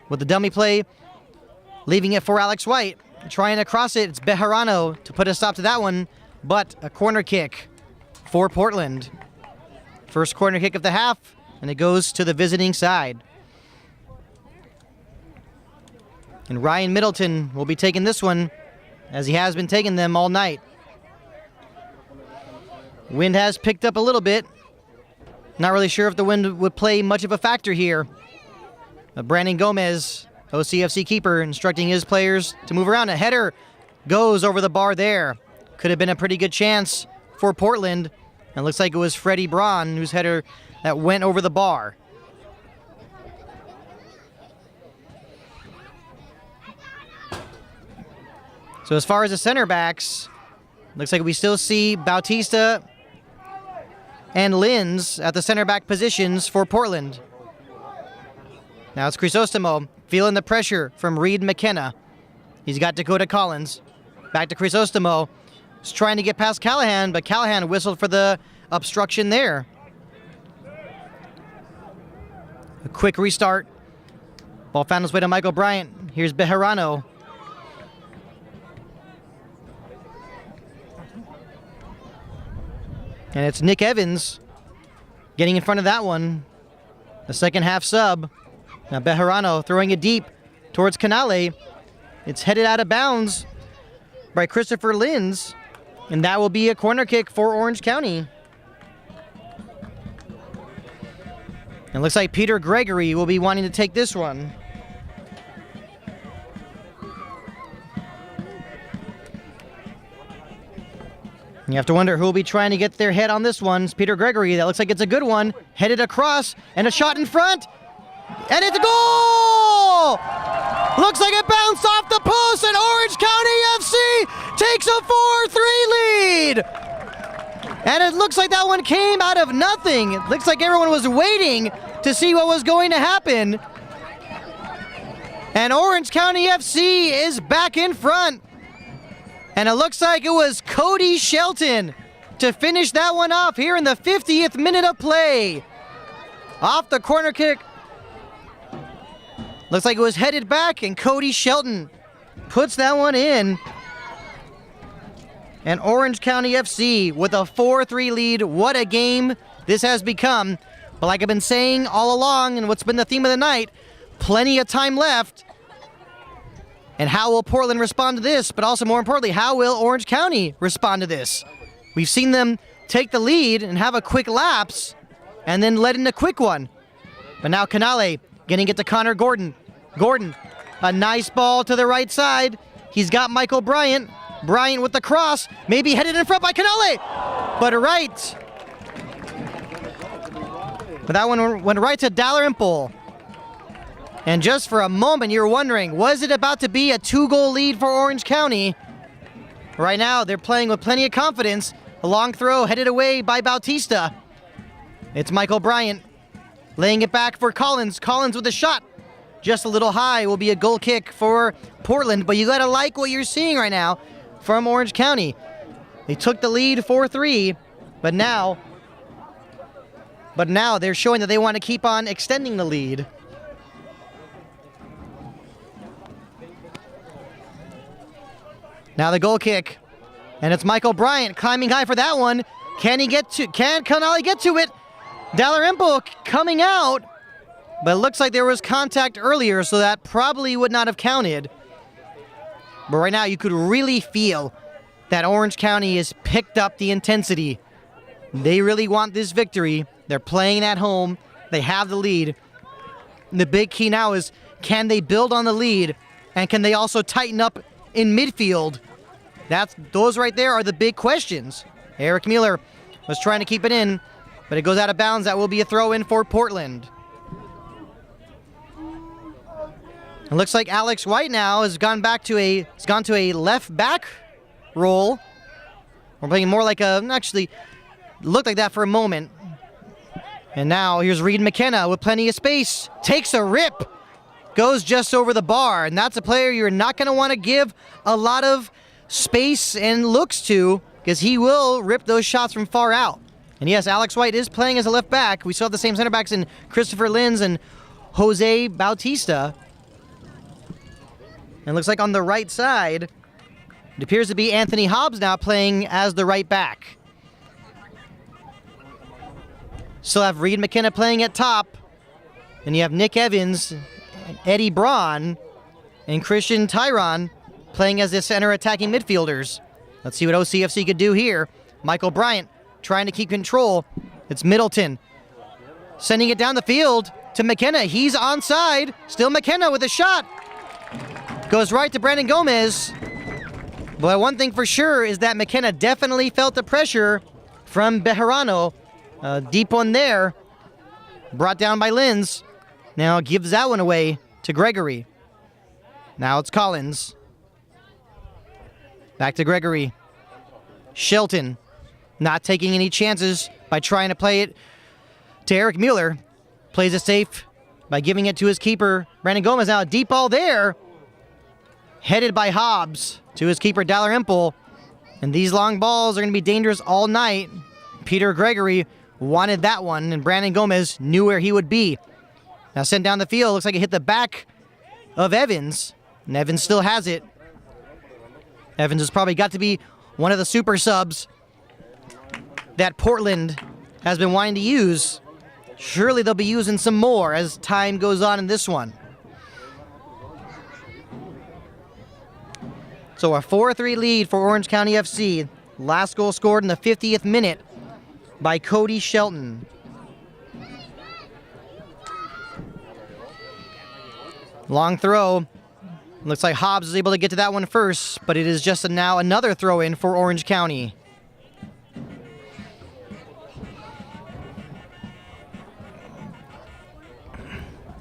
with the dummy play, leaving it for Alex White. Trying to cross it, it's Bejarano to put a stop to that one, but a corner kick for Portland. First corner kick of the half, and it goes to the visiting side. And Ryan Middleton will be taking this one, as he has been taking them all night. Wind has picked up a little bit. Not really sure if the wind would play much of a factor here. Brandon Gomez, OCFC keeper, instructing his players to move around. A header goes over the bar there. Could have been a pretty good chance for Portland. And looks like it was Freddie Braun whose header that went over the bar. So as far as the center backs, looks like we still see Bautista and Linz at the center back positions for Portland. Now it's Crisostomo feeling the pressure from Reed McKenna. He's got Dakota Collins. Back to Crisostomo. He's trying to get past Callahan, but Callahan whistled for the obstruction there. A quick restart. Ball found its way to Michael Bryant. Here's Bejarano. And it's Nick Evans getting in front of that one. The second half sub. Now Bejarano throwing it deep towards Canale. It's headed out of bounds by Christopher Linz. And that will be a corner kick for Orange County. And it looks like Peter Gregory will be wanting to take this one. You have to wonder who will be trying to get their head on this one. It's Peter Gregory. That looks like it's a good one. Headed across, and a shot in front. And it's a goal! Looks like it bounced off the post, and Orange County FC takes a 4-3 lead. And it looks like that one came out of nothing. It looks like everyone was waiting to see what was going to happen. And Orange County FC is back in front. And it looks like it was Cody Shelton to finish that one off here in the 50th minute of play. Off the corner kick. Looks like it was headed back, and Cody Shelton puts that one in. And Orange County FC with a 4-3 lead. What a game this has become. But like I've been saying all along, and what's been the theme of the night, plenty of time left. And how will Portland respond to this? But also, more importantly, how will Orange County respond to this? We've seen them take the lead and have a quick lapse and then let in a quick one. But now Canale getting it to Connor Gordon. Gordon, a nice ball to the right side. He's got Michael Bryant. Bryant with the cross, maybe headed in front by Canale, but right. But that one went right to Dalrymple. And just for a moment, you're wondering, was it about to be a 2-goal lead for Orange County? Right now, they're playing with plenty of confidence. A long throw headed away by Bautista. It's Michael Bryant laying it back for Collins. Collins with a shot. Just a little high, will be a goal kick for Portland, but you gotta like what you're seeing right now from Orange County. They took the lead 4-3, but now they're showing that they want to keep on extending the lead. Now the goal kick, and it's Michael Bryant climbing high for that one. Can Canale get to it? Dalrymple coming out, but it looks like there was contact earlier, so that probably would not have counted. But right now, you could really feel that Orange County has picked up the intensity. They really want this victory. They're playing at home. They have the lead. The big key now is, can they build on the lead? And can they also tighten up in midfield? Those right there are the big questions. Eric Mueller was trying to keep it in, but it goes out of bounds. That will be a throw in for Portland. It looks like Alex White now has gone to a left back role. We're playing more like actually looked like that for a moment. And now here's Reed McKenna with plenty of space. Takes a rip. Goes just over the bar. And that's a player you're not going to want to give a lot of space and looks to, because he will rip those shots from far out. And yes, Alex White is playing as a left back. We still have the same center backs in Christopher Linz and Jose Bautista. And it looks like on the right side, it appears to be Anthony Hobbs now playing as the right back. Still have Reed McKenna playing at top. And you have Nick Evans, Eddie Braun, and Christian Tyron playing as the center attacking midfielders. Let's see what OCFC could do here. Michael Bryant trying to keep control. It's Middleton sending it down the field to McKenna. He's onside. Still McKenna with a shot. Goes right to Brandon Gomez. But one thing for sure is that McKenna definitely felt the pressure from Bejarano. Deep one there. Brought down by Linz. Now gives that one away to Gregory. Now it's Collins. Back to Gregory. Shelton not taking any chances by trying to play it to Eric Mueller. Plays it safe by giving it to his keeper, Brandon Gomez. Now a deep ball there. Headed by Hobbs to his keeper, Dalrymple. And these long balls are going to be dangerous all night. Peter Gregory wanted that one, and Brandon Gomez knew where he would be. Now sent down the field. Looks like it hit the back of Evans. And Evans still has it. Evans has probably got to be one of the super subs that Portland has been wanting to use. Surely they'll be using some more as time goes on in this one. So a 4-3 lead for Orange County FC. Last goal scored in the 50th minute by Cody Shelton. Long throw. Looks like Hobbs is able to get to that one first, but it is just now another throw in for Orange County.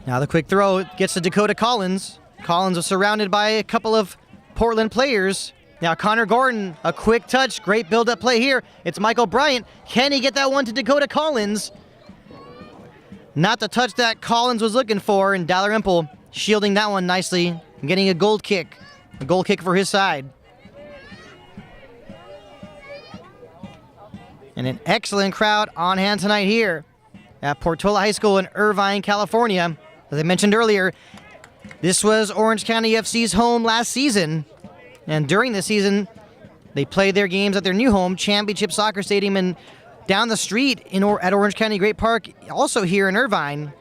Now the quick throw gets to Dakota Collins. Collins was surrounded by a couple of Portland players. Now Connor Gordon, a quick touch, great build-up play here. It's Michael Bryant. Can he get that one to Dakota Collins? Not the touch that Collins was looking for, and Dalrymple shielding that one nicely and getting a goal kick for his side. And an excellent crowd on hand tonight here at Portola High School in Irvine, California. As I mentioned earlier, this was Orange County FC's home last season. And during the season, they played their games at their new home, Championship Soccer Stadium, and down the street at Orange County Great Park, also here in Irvine.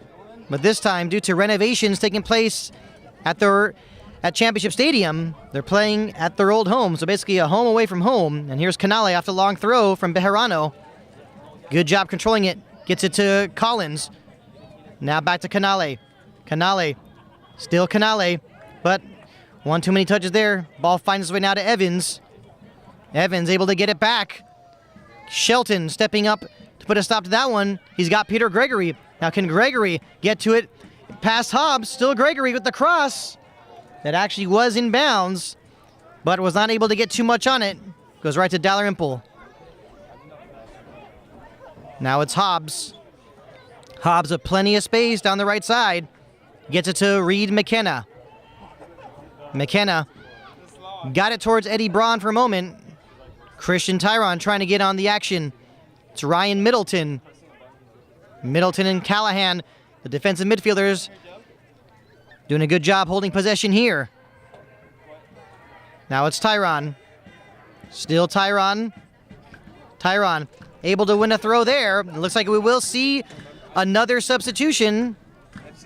But this time, due to renovations taking place at Championship Stadium, they're playing at their old home. So basically a home away from home. And here's Canale off the long throw from Bejarano. Good job controlling it. Gets it to Collins. Now back to Canale. Canale. Still Canale. But one too many touches there. Ball finds its way now to Evans. Evans able to get it back. Shelton stepping up to put a stop to that one. He's got Peter Gregory. Now can Gregory get to it? Past Hobbs. Still Gregory with the cross. That actually was in bounds, but was not able to get too much on it. Goes right to Dalrymple. Now it's Hobbs. Hobbs with plenty of space down the right side. Gets it to Reed McKenna. McKenna got it towards Eddie Braun for a moment. Christian Tyron trying to get on the action. It's Ryan Middleton. Middleton and Callahan, the defensive midfielders, doing a good job holding possession here. Now it's Tyron. Still Tyron. Tyron able to win a throw there. It looks like we will see another substitution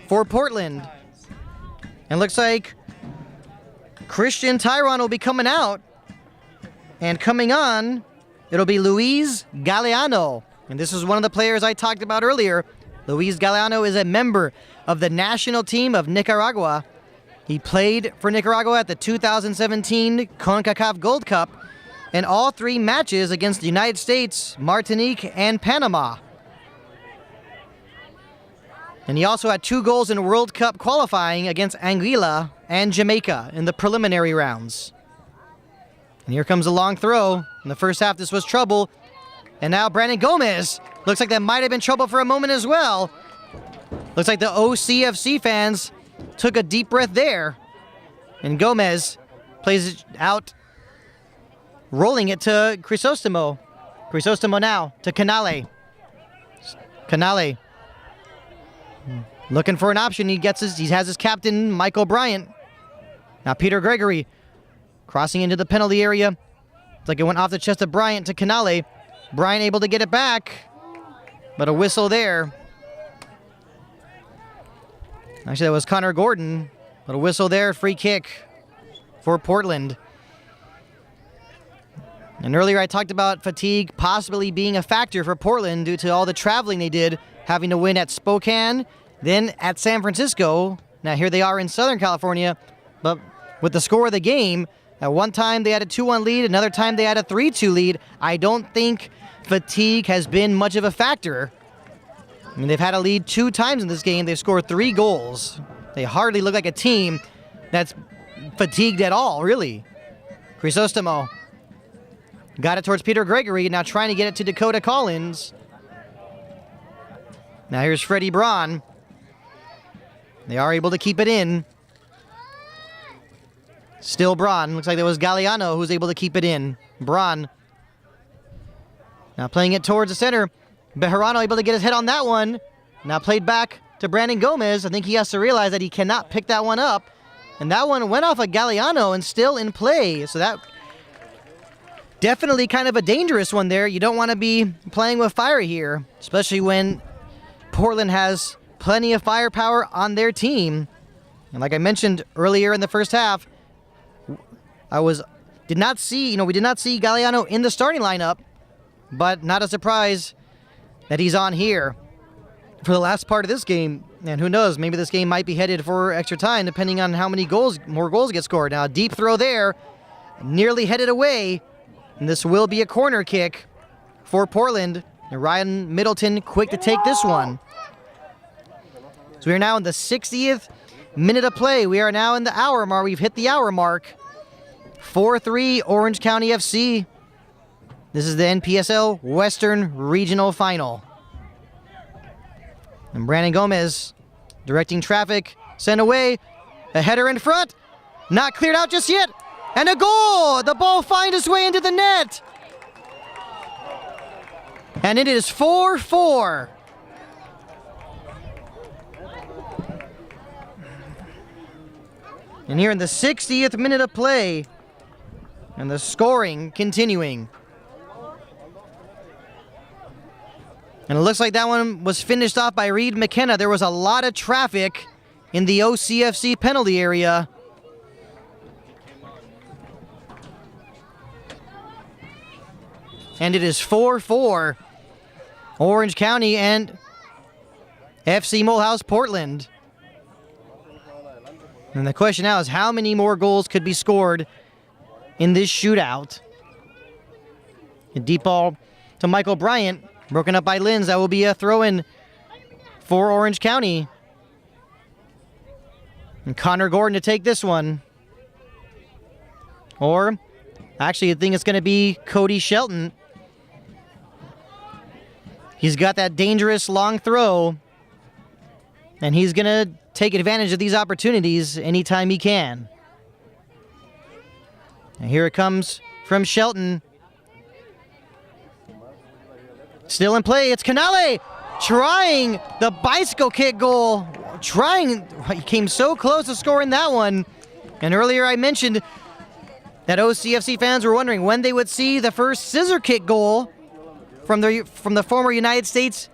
for Portland. And looks like Christian Tyron will be coming out. And coming on, it'll be Luis Galeano. And this is one of the players I talked about earlier. Luis Galeano is a member of the national team of Nicaragua. He played for Nicaragua at the 2017 CONCACAF Gold Cup and all 3 matches against the United States, Martinique, and Panama. And he also had 2 goals in World Cup qualifying against Anguilla and Jamaica in the preliminary rounds. And here comes a long throw. In the first half, this was trouble. And now Brandon Gomez. Looks like that might have been trouble for a moment as well. Looks like the OCFC fans took a deep breath there. And Gomez plays it out, rolling it to Crisostomo. Crisostomo now to Canale. Canale looking for an option. He has his captain, Michael Bryant. Now Peter Gregory crossing into the penalty area. It's like it went off the chest of Bryant to Canale. Bryant able to get it back, but a whistle there. Actually, that was Connor Gordon, but a whistle there, free kick for Portland. And earlier I talked about fatigue possibly being a factor for Portland due to all the traveling they did, having to win at Spokane, then at San Francisco. Now here they are in Southern California, but with the score of the game, at one time they had a 2-1 lead, another time they had a 3-2 lead. I don't think fatigue has been much of a factor. I mean, they've had a lead 2 times in this game. They've scored 3 goals. They hardly look like a team that's fatigued at all, really. Crisostomo got it towards Peter Gregory, now trying to get it to Dakota Collins. Now here's Freddie Braun. They are able to keep it in. Still Braun. Looks like that was Galeano who was able to keep it in. Braun now playing it towards the center. Bejarano able to get his head on that one. Now played back to Brandon Gomez. I think he has to realize that he cannot pick that one up. And that one went off of Galeano and still in play. So that definitely kind of a dangerous one there. You don't want to be playing with fire here, especially when Portland has plenty of firepower on their team. And like I mentioned earlier in the first half, we did not see Galeano in the starting lineup, but not a surprise that he's on here for the last part of this game. And who knows, maybe this game might be headed for extra time depending on how many more goals get scored. Now a deep throw there, nearly headed away, and this will be a corner kick for Portland. And Ryan Middleton quick to take this one. So we are now in the 60th minute of play. We are now in the hour mark. We've hit the hour mark 4-3 Orange County FC. This is the NPSL Western Regional Final. And Brandon Gomez directing traffic, sent away, a header in front, not cleared out just yet, and a goal! The ball finds its way into the net. And it is 4-4. And here in the 60th minute of play, and the scoring continuing. And it looks like that one was finished off by Reed McKenna. There was a lot of traffic in the OCFC penalty area. And it is 4-4. Orange County and FC MULHOUSE Portland. And the question now is how many more goals could be scored in this shootout? A deep ball to Michael Bryant, broken up by Linz. That will be a throw-in for Orange County. And Connor Gordon to take this one. Or, actually, I think it's going to be Cody Shelton. He's got that dangerous long throw, and he's going to take advantage of these opportunities anytime he can. And here it comes from Shelton. Still in play, it's Canale trying the bicycle kick goal. He came so close to scoring that one. And earlier I mentioned that OCFC fans were wondering when they would see the first scissor kick goal from the former United States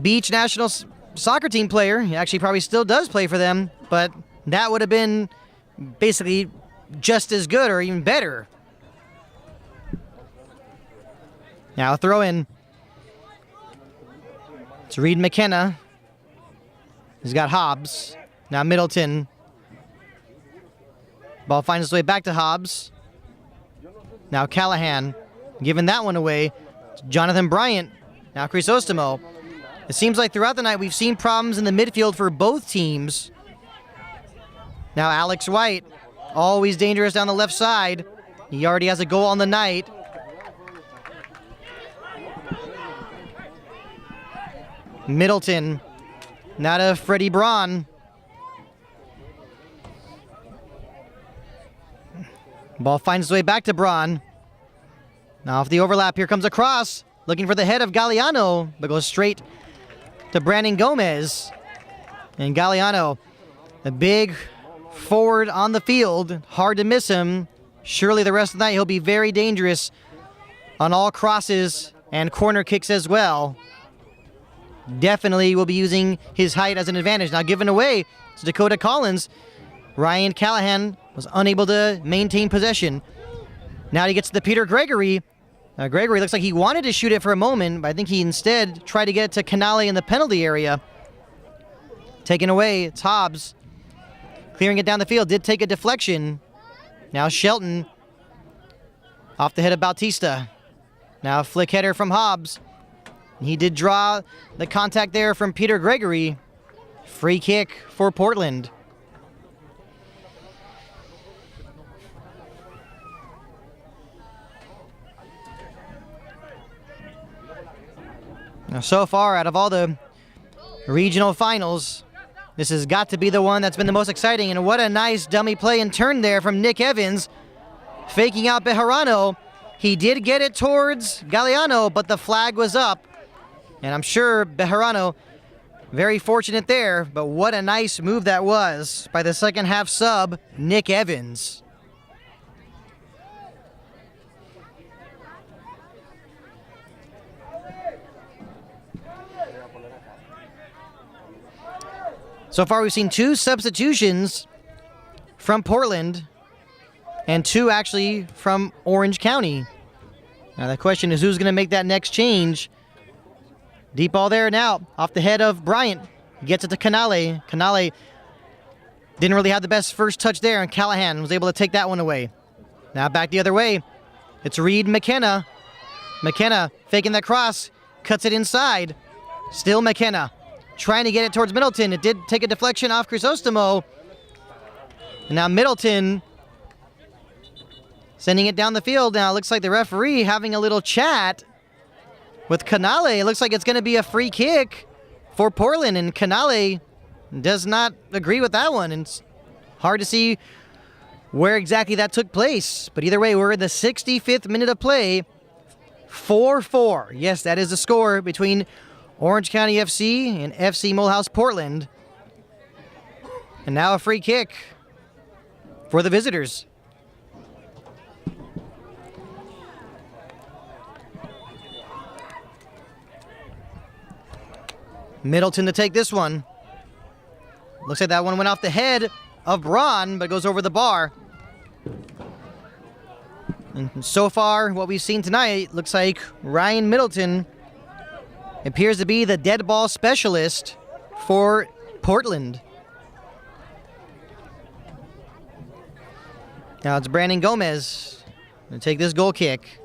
Beach National Soccer team player. He actually probably still does play for them, but that would have been basically just as good or even better. Now a throw in. It's Reed McKenna. He's got Hobbs. Now Middleton. Ball finds its way back to Hobbs. Now Callahan giving that one away. It's Jonathan Bryant. Now Crisostomo. It seems like throughout the night we've seen problems in the midfield for both teams. Now Alex White, always dangerous down the left side. He already has a goal on the night. Middleton, now to Freddie Braun. Ball finds its way back to Braun. Now off the overlap, here comes a cross. Looking for the head of Galliano, but goes straight to Brandon Gomez. And Galliano, a big forward on the field. Hard to miss him. Surely the rest of the night he'll be very dangerous on all crosses and corner kicks as well. Definitely will be using his height as an advantage. Now given away to Dakota Collins. Ryan Callahan was unable to maintain possession. Now he gets to the Peter Gregory. Gregory looks like he wanted to shoot it for a moment, but I think he instead tried to get it to Canale in the penalty area. Taken away, it's Hobbs. Clearing it down the field, did take a deflection. Now Shelton off the head of Bautista. Now a flick header from Hobbs. He did draw the contact there from Peter Gregory. Free kick for Portland. Now, so far, out of all the regional finals, this has got to be the one that's been the most exciting. And what a nice dummy play and turn there from Nick Evans. Faking out Bejarano. He did get it towards Galliano, but the flag was up. And I'm sure Bejarano, very fortunate there, but what a nice move that was by the second half sub, Nick Evans. So far, we've seen 2 substitutions from Portland and 2 actually from Orange County. Now, the question is who's going to make that next change? Deep ball there now, off the head of Bryant. Gets it to Canale. Canale didn't really have the best first touch there, and Callahan was able to take that one away. Now back the other way. It's Reed McKenna. McKenna faking that cross, cuts it inside. Still McKenna. Trying to get it towards Middleton. It did take a deflection off Crisostomo. And now Middleton Sending it down the field. Now it looks like the referee having a little chat with Canale. It looks like it's going to be a free kick for Portland, and Canale does not agree with that one. And it's hard to see where exactly that took place. But either way, we're in the 65th minute of play. 4-4. Yes, that is the score between Orange County FC and FC Mulhouse Portland. And now a free kick for the visitors. Middleton to take this one. Looks like that one went off the head of Braun, but goes over the bar. And so far, what we've seen tonight, looks like Ryan Middleton appears to be the dead ball specialist for Portland. Now it's Brandon Gomez to take this goal kick.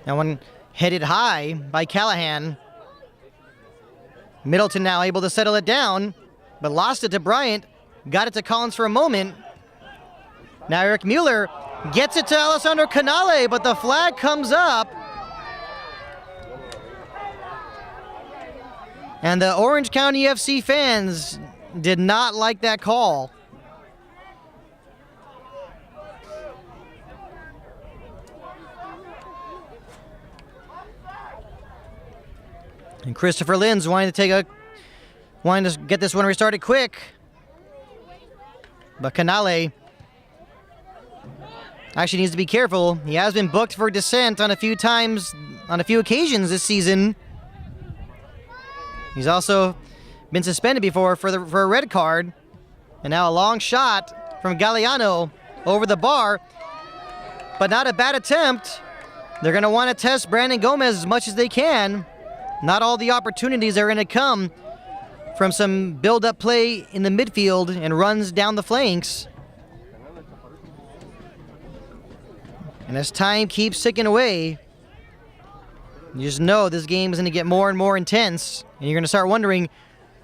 That one headed high by Callahan. Middleton now able to settle it down, but lost it to Bryant. Got it to Collins for a moment. Now Eric Mueller gets it to Alessandro Canale, but the flag comes up. And the Orange County FC fans did not like that call. And Christopher Linz wanting to get this one restarted quick. But Canale actually needs to be careful. He has been booked for dissent on a few occasions this season. He's also been suspended before for a red card. And now a long shot from Galliano over the bar. But not a bad attempt. They're going to want to test Brandon Gomez as much as they can. Not all the opportunities are going to come from some build-up play in the midfield and runs down the flanks. And as time keeps ticking away, you just know this game is going to get more and more intense. And you're going to start wondering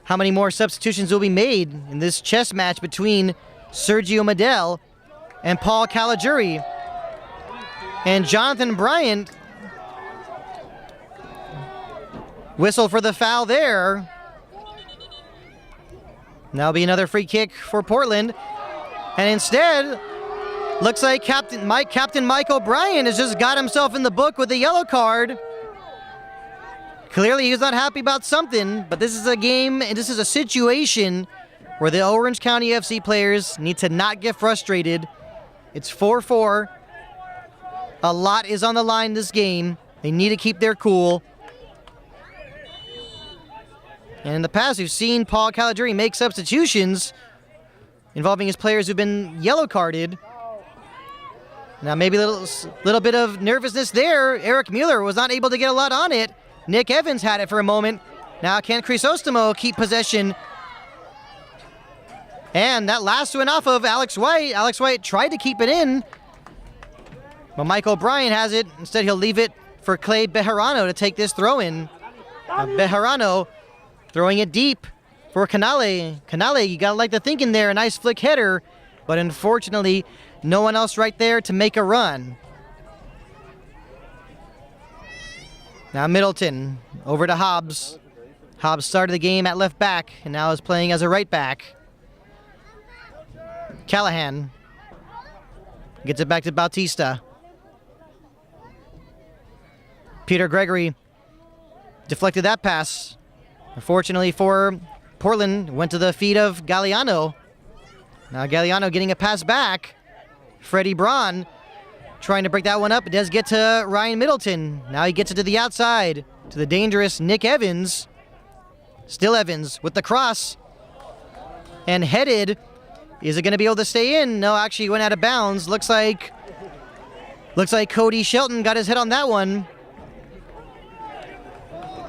how many more substitutions will be made in this chess match between Sergio Medel and Paul Caligiuri. And Jonathan Bryant whistle for the foul there. Now be another free kick for Portland. And instead, looks like Captain Mike O'Brien has just got himself in the book with a yellow card. Clearly he's not happy about something, but this is a game and this is a situation where the Orange County FC players need to not get frustrated. It's 4-4. A lot is on the line this game. They need to keep their cool. And in the past, we've seen Paul Caligiuri make substitutions involving his players who've been yellow carded. Now maybe a little bit of nervousness there. Eric Mueller was not able to get a lot on it. Nick Evans had it for a moment. Now can Crisostomo keep possession? And that last one off of Alex White. Alex White tried to keep it in, but Mike O'Brien has it. Instead, he'll leave it for Clay Bejarano to take this throw-in. Bejarano throwing it deep for Canale. Canale, you gotta like the thinking there. A nice flick header, but unfortunately, no one else right there to make a run. Now Middleton over to Hobbs. Hobbs started the game at left back and now is playing as a right back. Callahan gets it back to Bautista. Peter Gregory deflected that pass. Unfortunately for Portland, went to the feet of Galliano. Now Galliano getting a pass back. Freddie Braun trying to break that one up. It does get to Ryan Middleton. Now he gets it to the outside, to the dangerous Nick Evans. Still Evans with the cross. And headed. Is it going to be able to stay in? No, actually went out of bounds. Looks like Cody Shelton got his head on that one.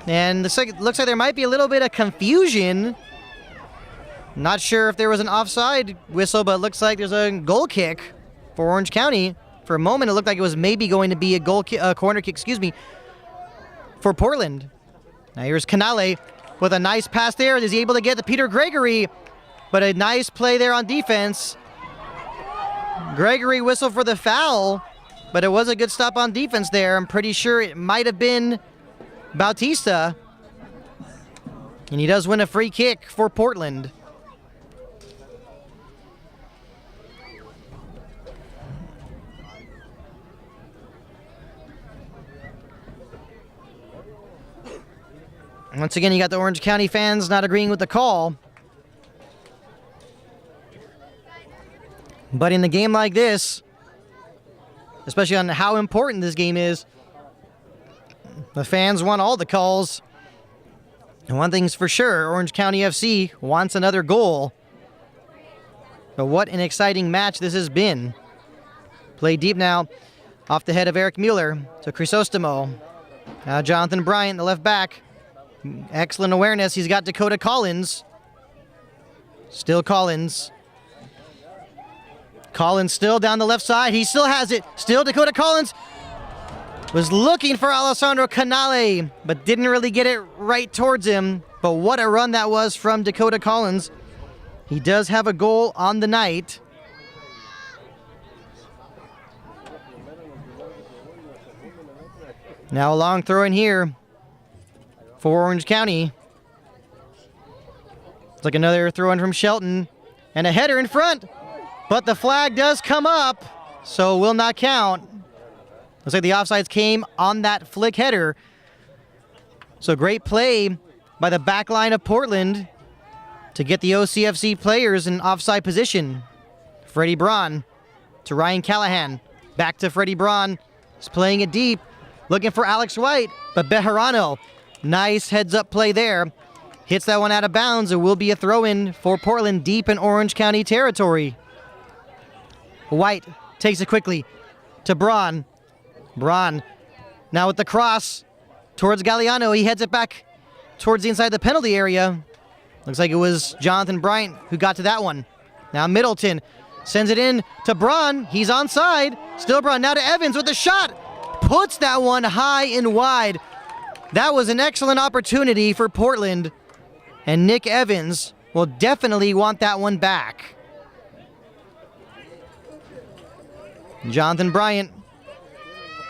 And looks like there might be a little bit of confusion. Not sure if there was an offside whistle, but it looks like there's a goal kick for Orange County. For a moment, it looked like it was maybe going to be a corner kick, for Portland. Now here's Canale with a nice pass there. Is he able to get to Peter Gregory? But a nice play there on defense. Gregory whistled for the foul, but it was a good stop on defense there. I'm pretty sure it might have been Bautista. And he does win a free kick for Portland. Once again, you got the Orange County fans not agreeing with the call. But in a game like this, especially on how important this game is, the fans want all the calls. And one thing's for sure, Orange County FC wants another goal. But what an exciting match this has been. Play deep now, off the head of Eric Mueller to Crisostomo. Now Jonathan Bryant, the left back. Excellent awareness. He's got Dakota Collins. Still Collins. Collins still down the left side. He still has it. Still Dakota Collins. Was looking for Alessandro Canale, but didn't really get it right towards him. But what a run that was from Dakota Collins. He does have a goal on the night. Now a long throw in here for Orange County. It's like another throw in from Shelton. And a header in front. But the flag does come up, so will not count. Looks like the offsides came on that flick header. So great play by the back line of Portland to get the OCFC players in offside position. Freddie Braun to Ryan Callahan. Back to Freddie Braun. He's playing it deep. Looking for Alex White, but Bejarano. Nice heads-up play there. Hits that one out of bounds. It will be a throw-in for Portland deep in Orange County territory. White takes it quickly to Braun. Braun now with the cross towards Galliano. He heads it back towards the inside of the penalty area. Looks like it was Jonathan Bryant who got to that one. Now Middleton sends it in to Braun. He's onside. Still Braun. Now to Evans with the shot. Puts that one high and wide. That was an excellent opportunity for Portland. And Nick Evans will definitely want that one back. Jonathan Bryant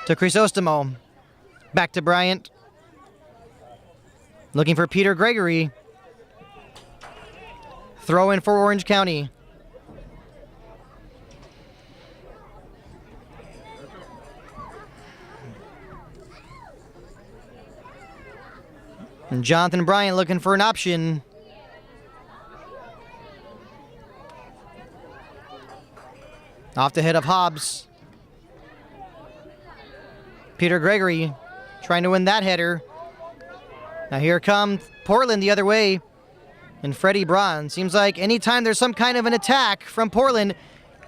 to Crisostomo. Back to Bryant. Looking for Peter Gregory. Throw in for Orange County. And Jonathan Bryant looking for an option. Off the head of Hobbs. Peter Gregory trying to win that header. Now here comes Portland the other way. And Freddie Braun. Seems like anytime there's some kind of an attack from Portland,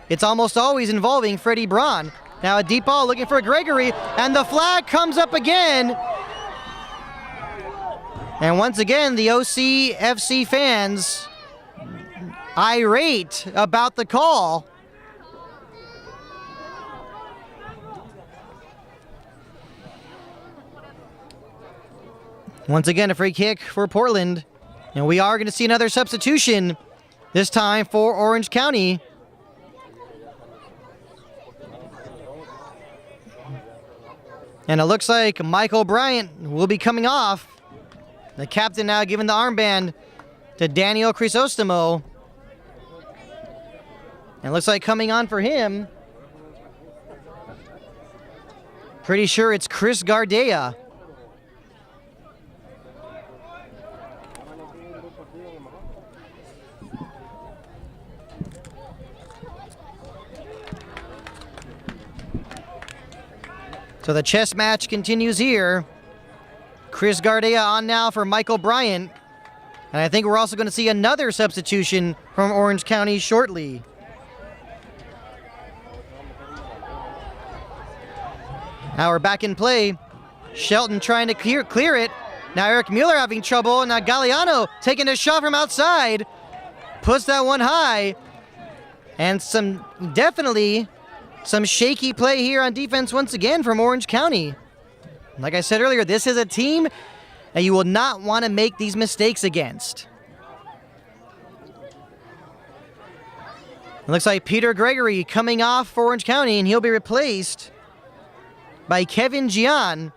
it's almost always involving Freddie Braun. Now a deep ball looking for Gregory, and the flag comes up again. And once again, the OCFC fans irate about the call. Once again, a free kick for Portland. And we are going to see another substitution, this time for Orange County. And it looks like Michael Bryant will be coming off. The captain now giving the armband to Daniel Crisostomo. And it looks like coming on for him, pretty sure it's Chris Gardea. So the chess match continues here. Chris Gardea on now for Michael Bryant. And I think we're also going to see another substitution from Orange County shortly. Now we're back in play. Shelton trying to clear it. Now Eric Mueller having trouble. Now Galliano taking a shot from outside. Puts that one high. And definitely some shaky play here on defense once again from Orange County. Like I said earlier, this is a team that you will not want to make these mistakes against. It looks like Peter Gregory coming off for Orange County, and he'll be replaced by Kevin Gian.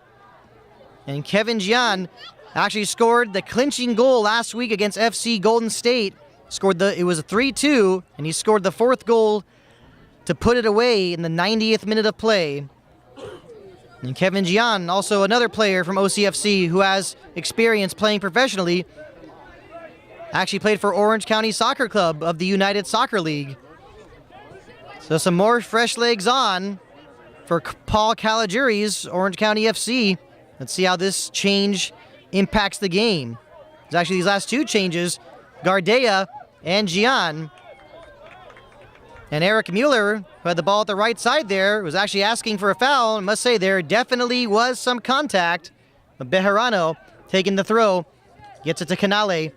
And Kevin Gian actually scored the clinching goal last week against FC Golden State. It was a 3-2, and he scored the fourth goal to put it away in the 90th minute of play. And Kevin Gian, also another player from OCFC who has experience playing professionally, actually played for Orange County Soccer Club of the United Soccer League. So some more fresh legs on for Paul Caligiuri's Orange County FC. Let's see how this change impacts the game. There's actually these last two changes, Gardea and Gian. And Eric Mueller, who had the ball at the right side there, was actually asking for a foul. I must say there definitely was some contact. But Bejarano taking the throw, gets it to Canale.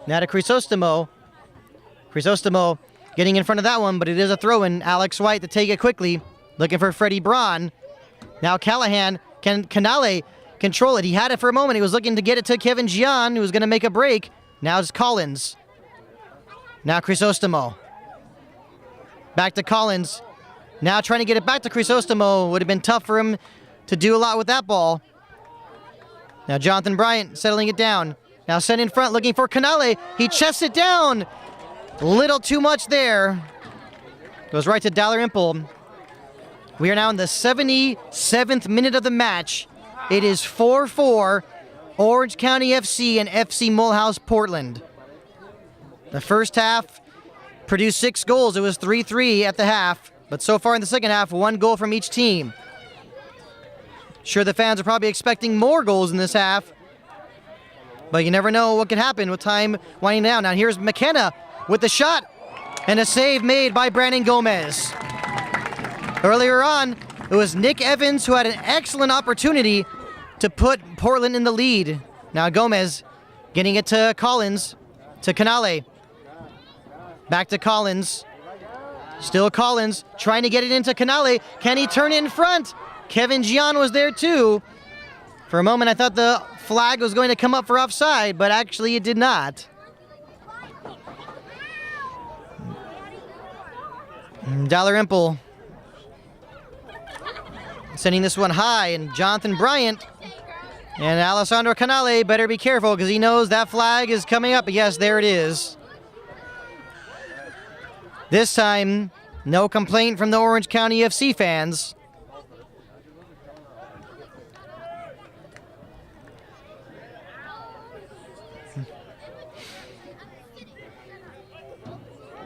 Now to Crisostomo. Crisostomo getting in front of that one, but it is a throw-in. Alex White to take it quickly, looking for Freddie Braun. Now Callahan, can Canale control it? He had it for a moment. He was looking to get it to Kevin Gian, who was going to make a break. Now it's Collins. Now Crisostomo. Back to Collins. Now trying to get it back to Crisostomo. Would have been tough for him to do a lot with that ball. Now Jonathan Bryant settling it down. Now sent in front, looking for Canale. He chests it down. Little too much there. Goes right to Dalrymple. We are now in the 77th minute of the match. It is 4-4, Orange County FC and FC Mulhouse Portland. The first half produced 6 goals. It was 3-3 at the half. But so far in the second half, 1 goal from each team. Sure, the fans are probably expecting more goals in this half. But you never know what could happen with time winding down. Now here's McKenna with the shot. And a save made by Brandon Gomez. Earlier on, it was Nick Evans who had an excellent opportunity to put Portland in the lead. Now Gomez getting it to Collins, to Canale. Back to Collins. Still Collins trying to get it into Canale. Can he turn it in front? Kevin Gian was there too. For a moment I thought the flag was going to come up for offside, but actually it did not. Dalrymple sending this one high, and Jonathan Bryant and Alessandro Canale better be careful because he knows that flag is coming up. Yes, there it is. This time, no complaint from the Orange County FC fans.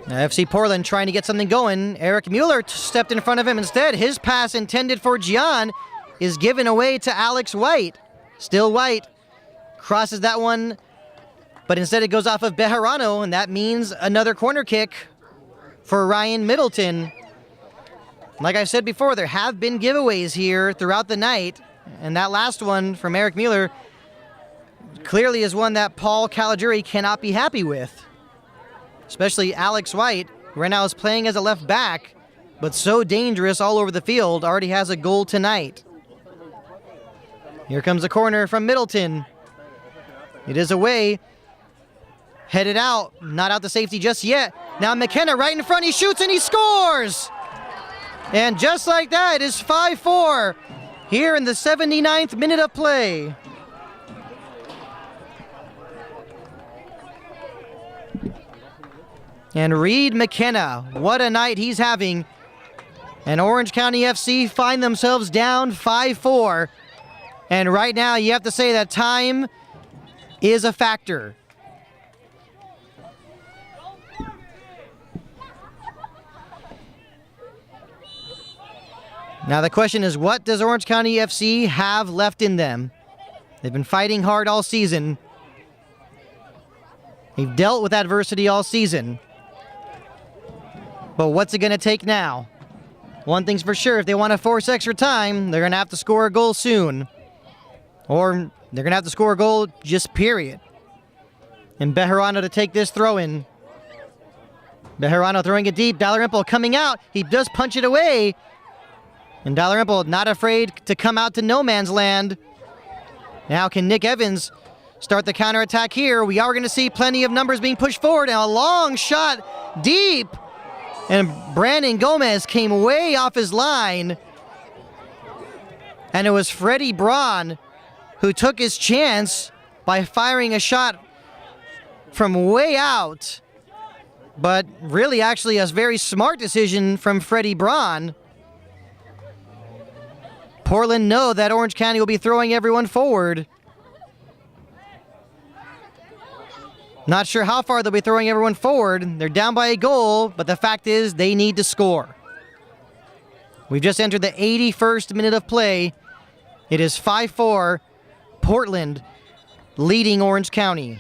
Now FC Portland trying to get something going. Eric Mueller stepped in front of him. Instead, his pass intended for Gian is given away to Alex White. Still White crosses that one, but instead it goes off of Bejarano, and that means another corner kick for Ryan Middleton. Like I said before, there have been giveaways here throughout the night, and that last one from Eric Mueller clearly is one that Paul Caligiuri cannot be happy with. Especially Alex White, who right now is playing as a left back, but so dangerous all over the field, already has a goal tonight. Here comes a corner from Middleton. It is away. Headed out. Not out to safety just yet. Now McKenna right in front. He shoots and he scores! And just like that, it is 5-4 here in the 79th minute of play. And Reed McKenna, what a night he's having. And Orange County FC find themselves down 5-4. And right now, you have to say that time is a factor. Now the question is, what does Orange County FC have left in them? They've been fighting hard all season. They've dealt with adversity all season. But what's it going to take now? One thing's for sure, if they want to force extra time, they're going to have to score a goal soon. Or they're going to have to score a goal just period. And Bejarano to take this throw in. Bejarano throwing it deep. Dalrymple coming out. He does punch it away. And Dalrymple not afraid to come out to no man's land. Now can Nick Evans start the counterattack here? We are going to see plenty of numbers being pushed forward. And a long shot deep. And Brandon Gomez came way off his line. And it was Freddie Braun who took his chance by firing a shot from way out. But really, actually, a very smart decision from Freddie Braun. Portland know that Orange County will be throwing everyone forward. Not sure how far they'll be throwing everyone forward. They're down by a goal, but the fact is they need to score. We've just entered the 81st minute of play. It is 5-4, Portland leading Orange County.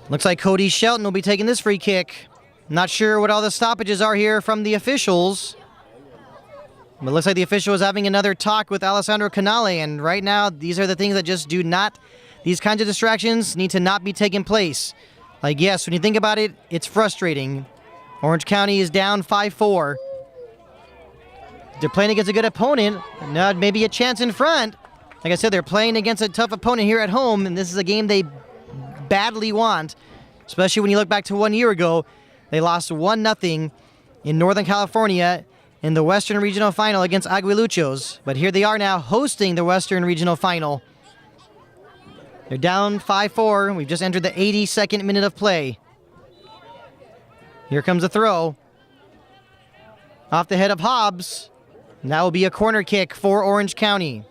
Looks like Cody Shelton will be taking this free kick. Not sure what all the stoppages are here from the officials. But it looks like the official is having another talk with Alessandro Canale, and right now, these are the things that just do not, these kinds of distractions need to not be taking place. Like, yes, when you think about it, it's frustrating. Orange County is down 5-4. They're playing against a good opponent, now maybe a chance in front. Like I said, they're playing against a tough opponent here at home, and this is a game they badly want, especially when you look back to 1 year ago. They lost 1-0 in Northern California in the Western Regional Final against Aguiluchos. But here they are now hosting the Western Regional Final. They're down 5-4. We've just entered the 82nd minute of play. Here comes a throw. Off the head of Hobbs. And that will be a corner kick for Orange County.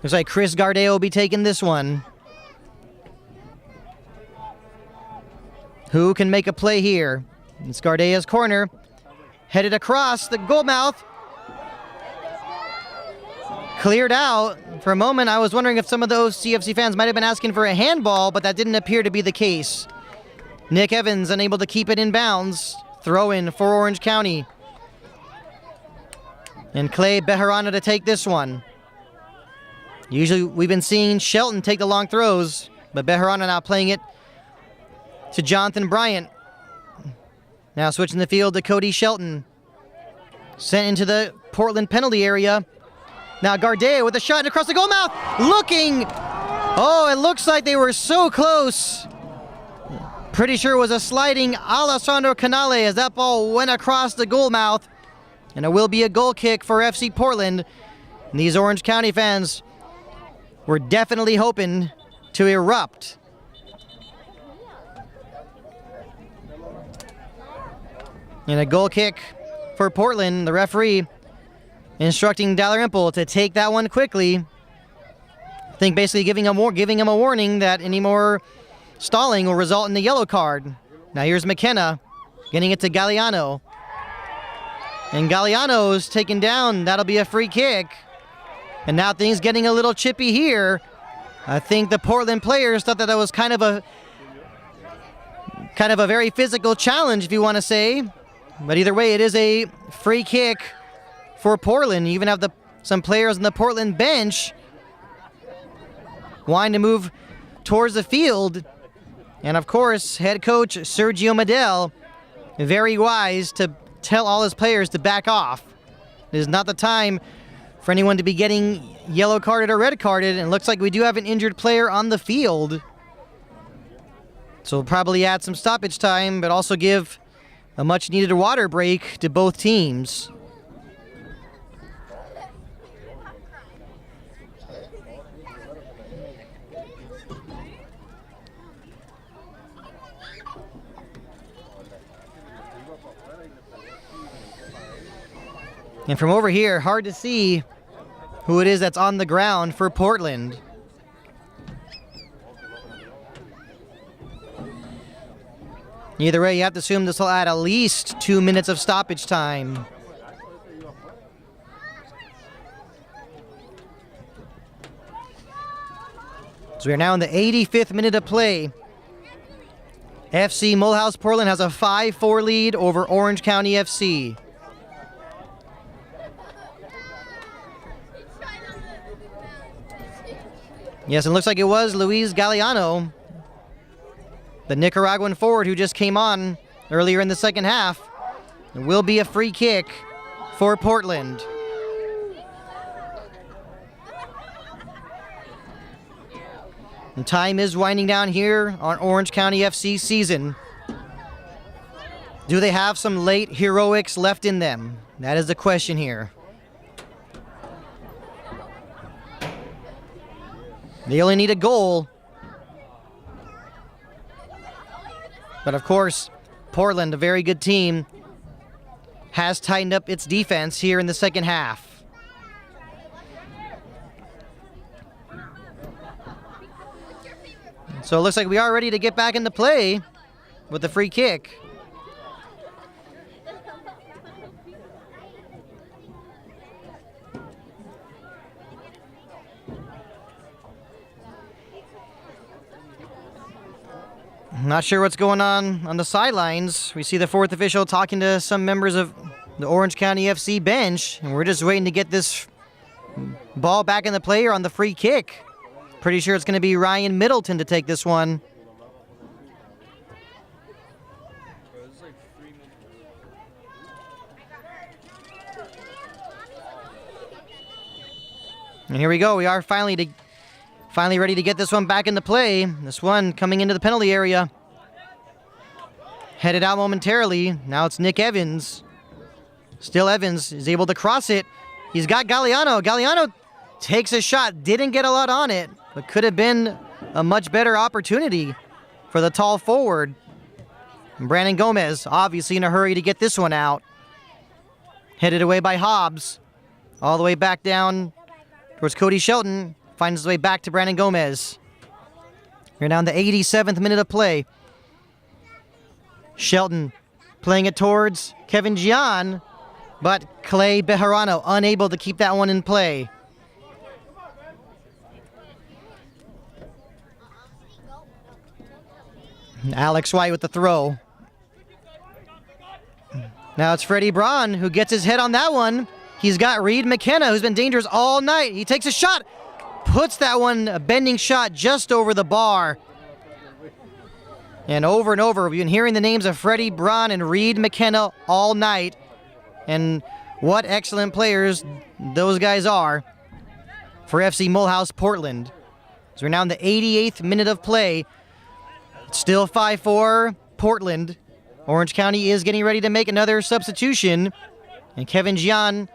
Looks like Chris Gardeo will be taking this one. Who can make a play here? It's Gardea's corner. Headed across the goal mouth. Cleared out. For a moment, I was wondering if some of those CFC fans might have been asking for a handball, but that didn't appear to be the case. Nick Evans unable to keep it in bounds. Throw in for Orange County. And Clay Bejarano to take this one. Usually we've been seeing Shelton take the long throws, but Bejarano now playing it to Jonathan Bryant. Now switching the field to Cody Shelton. Sent into the Portland penalty area. Now Gardea with a shot across the goal mouth. Looking. Oh, it looks like they were so close. Pretty sure it was a sliding Alessandro Canale as that ball went across the goal mouth. And it will be a goal kick for FC Portland. And these Orange County fans were definitely hoping to erupt. And a goal kick for Portland. The referee instructing Dalrymple to take that one quickly. I think basically giving him a warning that any more stalling will result in the yellow card. Now here's McKenna getting it to Galliano. And Galliano's taken down. That'll be a free kick. And now things getting a little chippy here. I think the Portland players thought that was kind of a very physical challenge, if you want to say. But either way, it is a free kick for Portland. You even have some players on the Portland bench wanting to move towards the field. And of course, head coach Sergio Medel, very wise to tell all his players to back off. It is not the time for anyone to be getting yellow carded or red carded. And it looks like we do have an injured player on the field. So we'll probably add some stoppage time, but also give a much needed water break to both teams. And from over here, hard to see who it is that's on the ground for Portland. Either way, you have to assume this will add at least 2 minutes of stoppage time. So we are now in the 85th minute of play. FC Mulhouse Portland has a 5-4 lead over Orange County FC. Yes, it looks like it was Luis Galliano, the Nicaraguan forward who just came on earlier in the second half. It will be a free kick for Portland. And time is winding down here on Orange County FC season. Do they have some late heroics left in them? That is the question here. They only need a goal. But of course, Portland, a very good team, has tightened up its defense here in the second half. So it looks like we are ready to get back into play with the free kick. Not sure what's going on the sidelines. We see the fourth official talking to some members of the Orange County FC bench, and we're just waiting to get this ball back in the play or on the free kick. Pretty sure it's going to be Ryan Middleton to take this one. And here we go. We are finally ready to get this one back into play. This one coming into the penalty area. Headed out momentarily. Now it's Nick Evans. Still Evans is able to cross it. He's got Galliano. Galliano takes a shot. Didn't get a lot on it, but could have been a much better opportunity for the tall forward. And Brandon Gomez obviously in a hurry to get this one out. Headed away by Hobbs. All the way back down towards Cody Shelton. Finds his way back to Brandon Gomez. We're down the 87th minute of play. Shelton playing it towards Kevin Gian, but Clay Bejarano unable to keep that one in play. Alex White with the throw. Now it's Freddie Braun who gets his head on that one. He's got Reed McKenna, who's been dangerous all night. He takes a shot. Puts that one, a bending shot, just over the bar. And over, we've been hearing the names of Freddie Braun and Reed McKenna all night. And what excellent players those guys are for FC Mulhouse Portland. So we're now in the 88th minute of play. Still 5-4 Portland. Orange County is getting ready to make another substitution. And Kevin Gian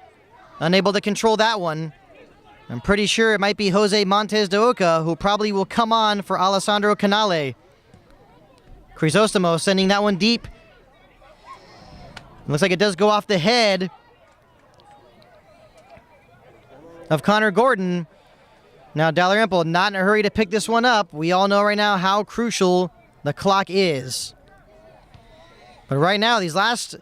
unable to control that one. I'm pretty sure it might be Jose Montes de Oca who probably will come on for Alessandro Canale. Crisostomo sending that one deep. Looks like it does go off the head of Connor Gordon. Now Dalrymple not in a hurry to pick this one up. We all know right now how crucial the clock is. But right now, these last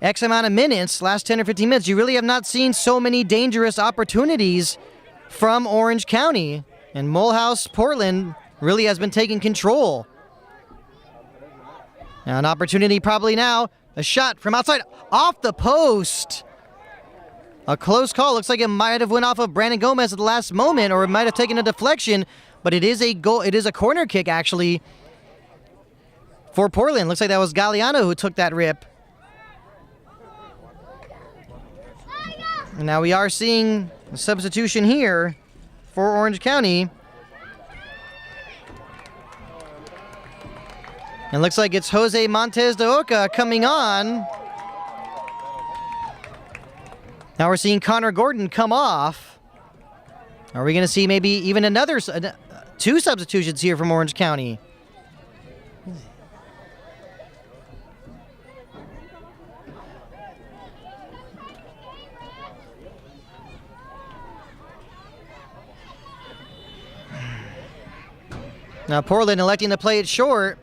X amount of minutes, last 10 or 15 minutes, you really have not seen so many dangerous opportunities from Orange County. And Mulhouse Portland really has been taking control. Now an opportunity probably now. A shot from outside, off the post. A close call. Looks like it might have went off of Brandon Gomez at the last moment, or it might have taken a deflection, but it is a goal. It is a corner kick, actually, for Portland. Looks like that was Galliano who took that rip. And now we are seeing a substitution here for Orange County. And looks like it's Jose Montes de Oca coming on. Now we're seeing Connor Gordon come off. Are we going to see maybe even another two substitutions here from Orange County? Now Portland electing to play it short.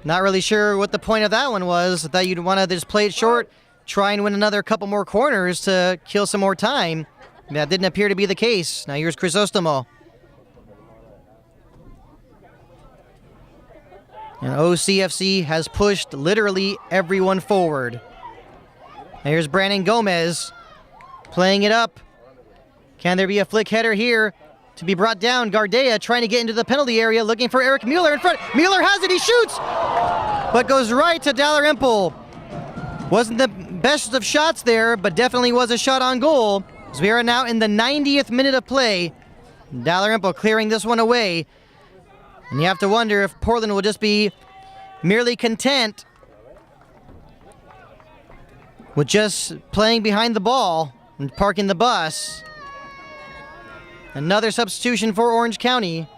Not really sure what the point of that one was. I thought you'd want to just play it short, try and win another couple more corners to kill some more time. That didn't appear to be the case. Now here's Crisostomo. And OCFC has pushed literally everyone forward. And here's Brandon Gomez playing it up. Can there be a flick header here to be brought down? Gardea trying to get into the penalty area, looking for Eric Mueller in front. Mueller has it, he shoots! But goes right to Dalrymple. Wasn't the best of shots there, but definitely was a shot on goal. As we are now in the 90th minute of play. Dalrymple clearing this one away. And you have to wonder if Portland will just be merely content with just playing behind the ball and parking the bus. Another substitution for Orange County.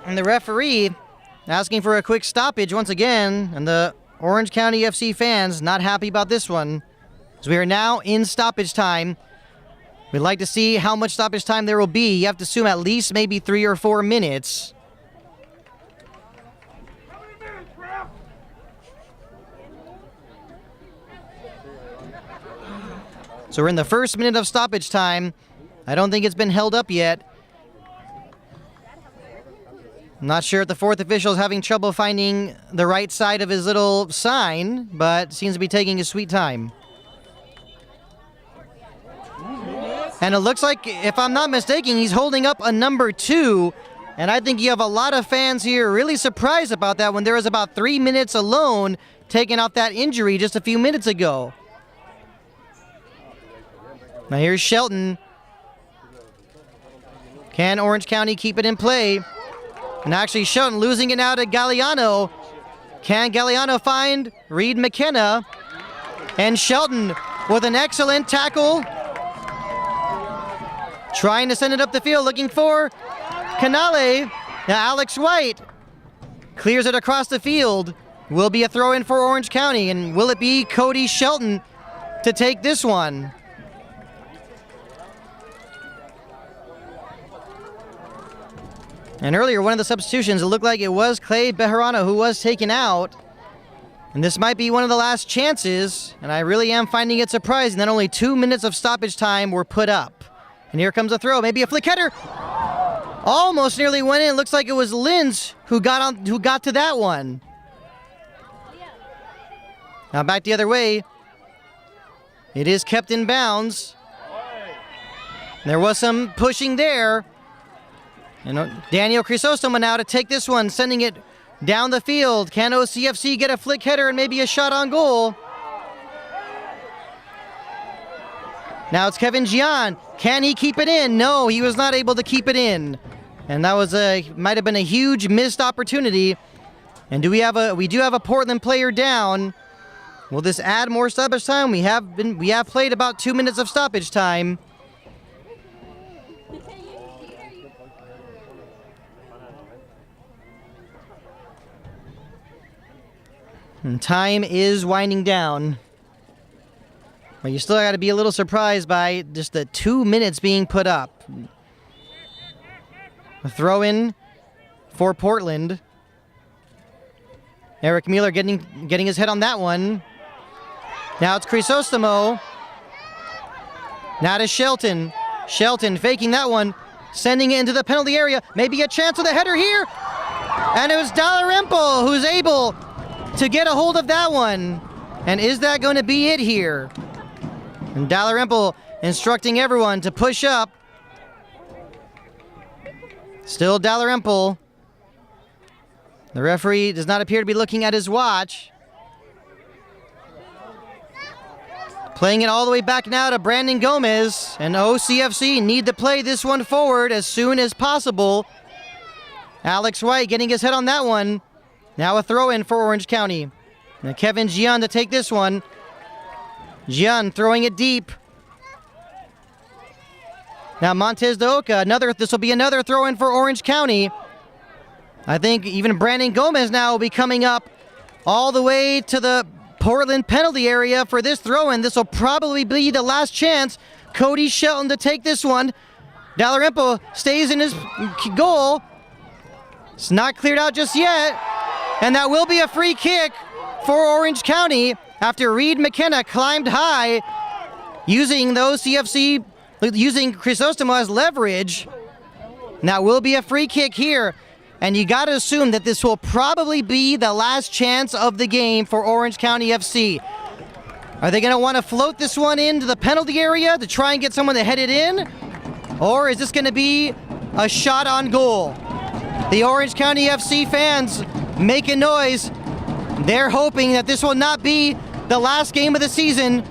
And the referee asking for a quick stoppage once again, and the Orange County FC fans not happy about this one. As we are now in stoppage time. We'd like to see how much stoppage time there will be. You have to assume at least maybe 3 or 4 minutes. So we're in the first minute of stoppage time. I don't think it's been held up yet. I'm not sure if the fourth official is having trouble finding the right side of his little sign, but seems to be taking his sweet time. And it looks like, if I'm not mistaken, he's holding up a number 2. And I think you have a lot of fans here really surprised about that when there was about 3 minutes alone taking off that injury just a few minutes ago. Now here's Shelton. Can Orange County keep it in play? And actually Shelton losing it now to Galliano. Can Galliano find Reed McKenna? And Shelton with an excellent tackle. Trying to send it up the field, looking for Canale. Now Alex White clears it across the field. Will be a throw in for Orange County. And will it be Cody Shelton to take this one? And earlier, one of the substitutions, it looked like it was Clay Bejarano who was taken out. And this might be one of the last chances. And I really am finding it surprising that only 2 minutes of stoppage time were put up. And here comes a throw, maybe a flick header. Almost nearly went in. It looks like it was Linz who got to that one. Now back the other way. It is kept in bounds. There was some pushing there. And Daniel Crisostomo now to take this one, sending it down the field. Can OCFC get a flick header and maybe a shot on goal? Now it's Kevin Gian. Can he keep it in? No, he was not able to keep it in. And that was might have been a huge missed opportunity. And we do have a Portland player down. Will this add more stoppage time? We have played about 2 minutes of stoppage time. And time is winding down. But you still got to be a little surprised by just the 2 minutes being put up. A throw in for Portland. Eric Mueller getting his head on that one. Now it's Crisostomo. Now to Shelton. Shelton faking that one. Sending it into the penalty area. Maybe a chance with a header here. And it was Dalrymple who's able to get a hold of that one. And is that going to be it here? And Dalrymple instructing everyone to push up. Still Dalrymple. The referee does not appear to be looking at his watch. Playing it all the way back now to Brandon Gomez. And OCFC need to play this one forward as soon as possible. Alex White getting his head on that one. Now a throw in for Orange County. Now Kevin Gian to take this one. Gian throwing it deep. Now Montez de Oca, this will be another throw in for Orange County. I think even Brandon Gomez now will be coming up all the way to the Portland penalty area for this throw in. This will probably be the last chance. Cody Shelton to take this one. Dalrymple stays in his goal. It's not cleared out just yet. And that will be a free kick for Orange County after Reed McKenna climbed high using the OCFC, using Crisostomo as leverage. And that will be a free kick here. And you got to assume that this will probably be the last chance of the game for Orange County FC. Are they going to want to float this one into the penalty area to try and get someone to head it in? Or is this going to be a shot on goal? The Orange County FC fans making noise. They're hoping that this will not be the last game of the season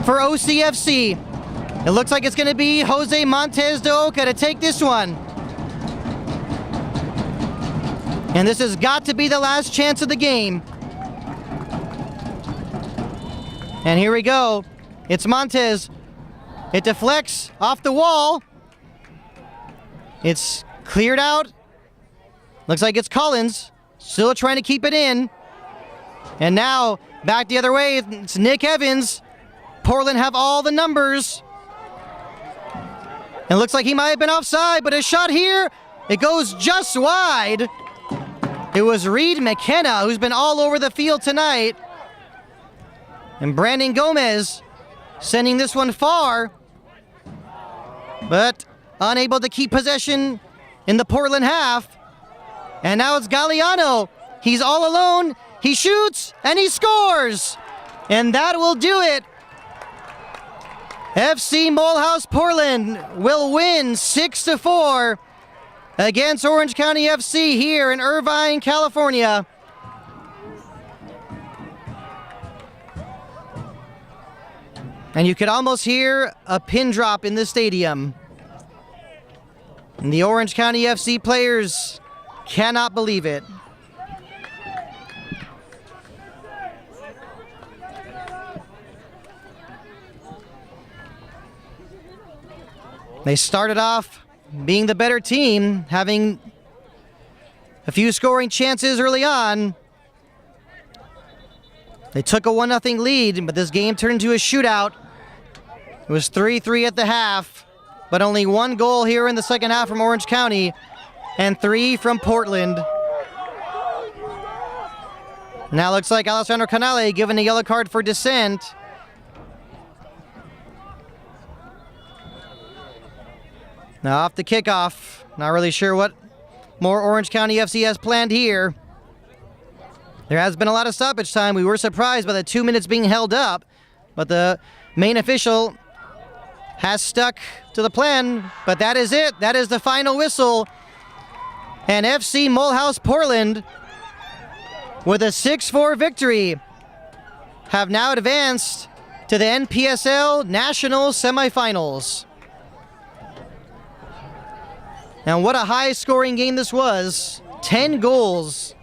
for OCFC. It looks like it's going to be Jose Montes de Oca to take this one. And this has got to be the last chance of the game. And here we go. It's Montes. It deflects off the wall. It's cleared out. Looks like it's Collins. Still trying to keep it in. And now, back the other way, it's Nick Evans. Portland have all the numbers. And it looks like he might have been offside, but a shot here, it goes just wide. It was Reed McKenna, who's been all over the field tonight. And Brandon Gomez sending this one far, but unable to keep possession in the Portland half. And now it's Galliano. He's all alone. He shoots and he scores. And that will do it. FC MULHOUSE Portland will win 6-4 against Orange County FC here in Irvine, California. And you could almost hear a pin drop in the stadium. And the Orange County FC players cannot believe it. They started off being the better team, having a few scoring chances early on. They took a 1-0 lead, but this game turned into a shootout. It was 3-3 at the half, but only one goal here in the second half from Orange County and 3 from Portland. Now looks like Alessandro Canale given a yellow card for dissent. Now off the kickoff, not really sure what more Orange County FC has planned here. There has been a lot of stoppage time. We were surprised by the 2 minutes being held up, but the main official has stuck to the plan. But that is it. That is the final whistle. And FC MULHOUSE Portland, with a 6-4 victory, have now advanced to the NPSL National Semifinals. And what a high-scoring game this was. 10 goals.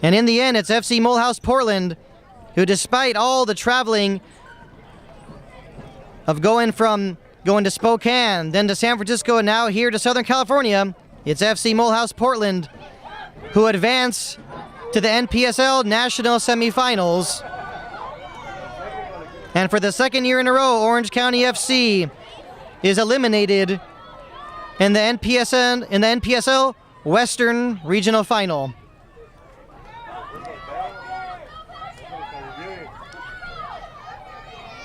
And in the end, it's FC MULHOUSE Portland, who despite all the traveling of going to Spokane, then to San Francisco, and now here to Southern California, it's FC MULHOUSE Portland who advance to the NPSL National Semifinals. And for the second year in a row, Orange County FC is eliminated in the NPSL Western Regional Final.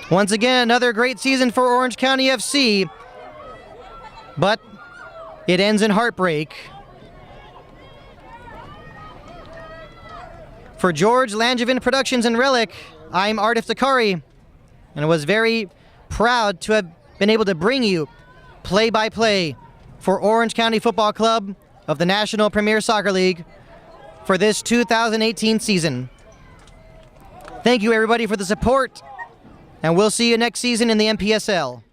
Once again, another great season for Orange County FC, but it ends in heartbreak. For George Langevin Productions and Relic, I'm Art Iftikhari, and I was very proud to have been able to bring you play-by-play for Orange County Football Club of the National Premier Soccer League for this 2018 season. Thank you, everybody, for the support, and we'll see you next season in the NPSL.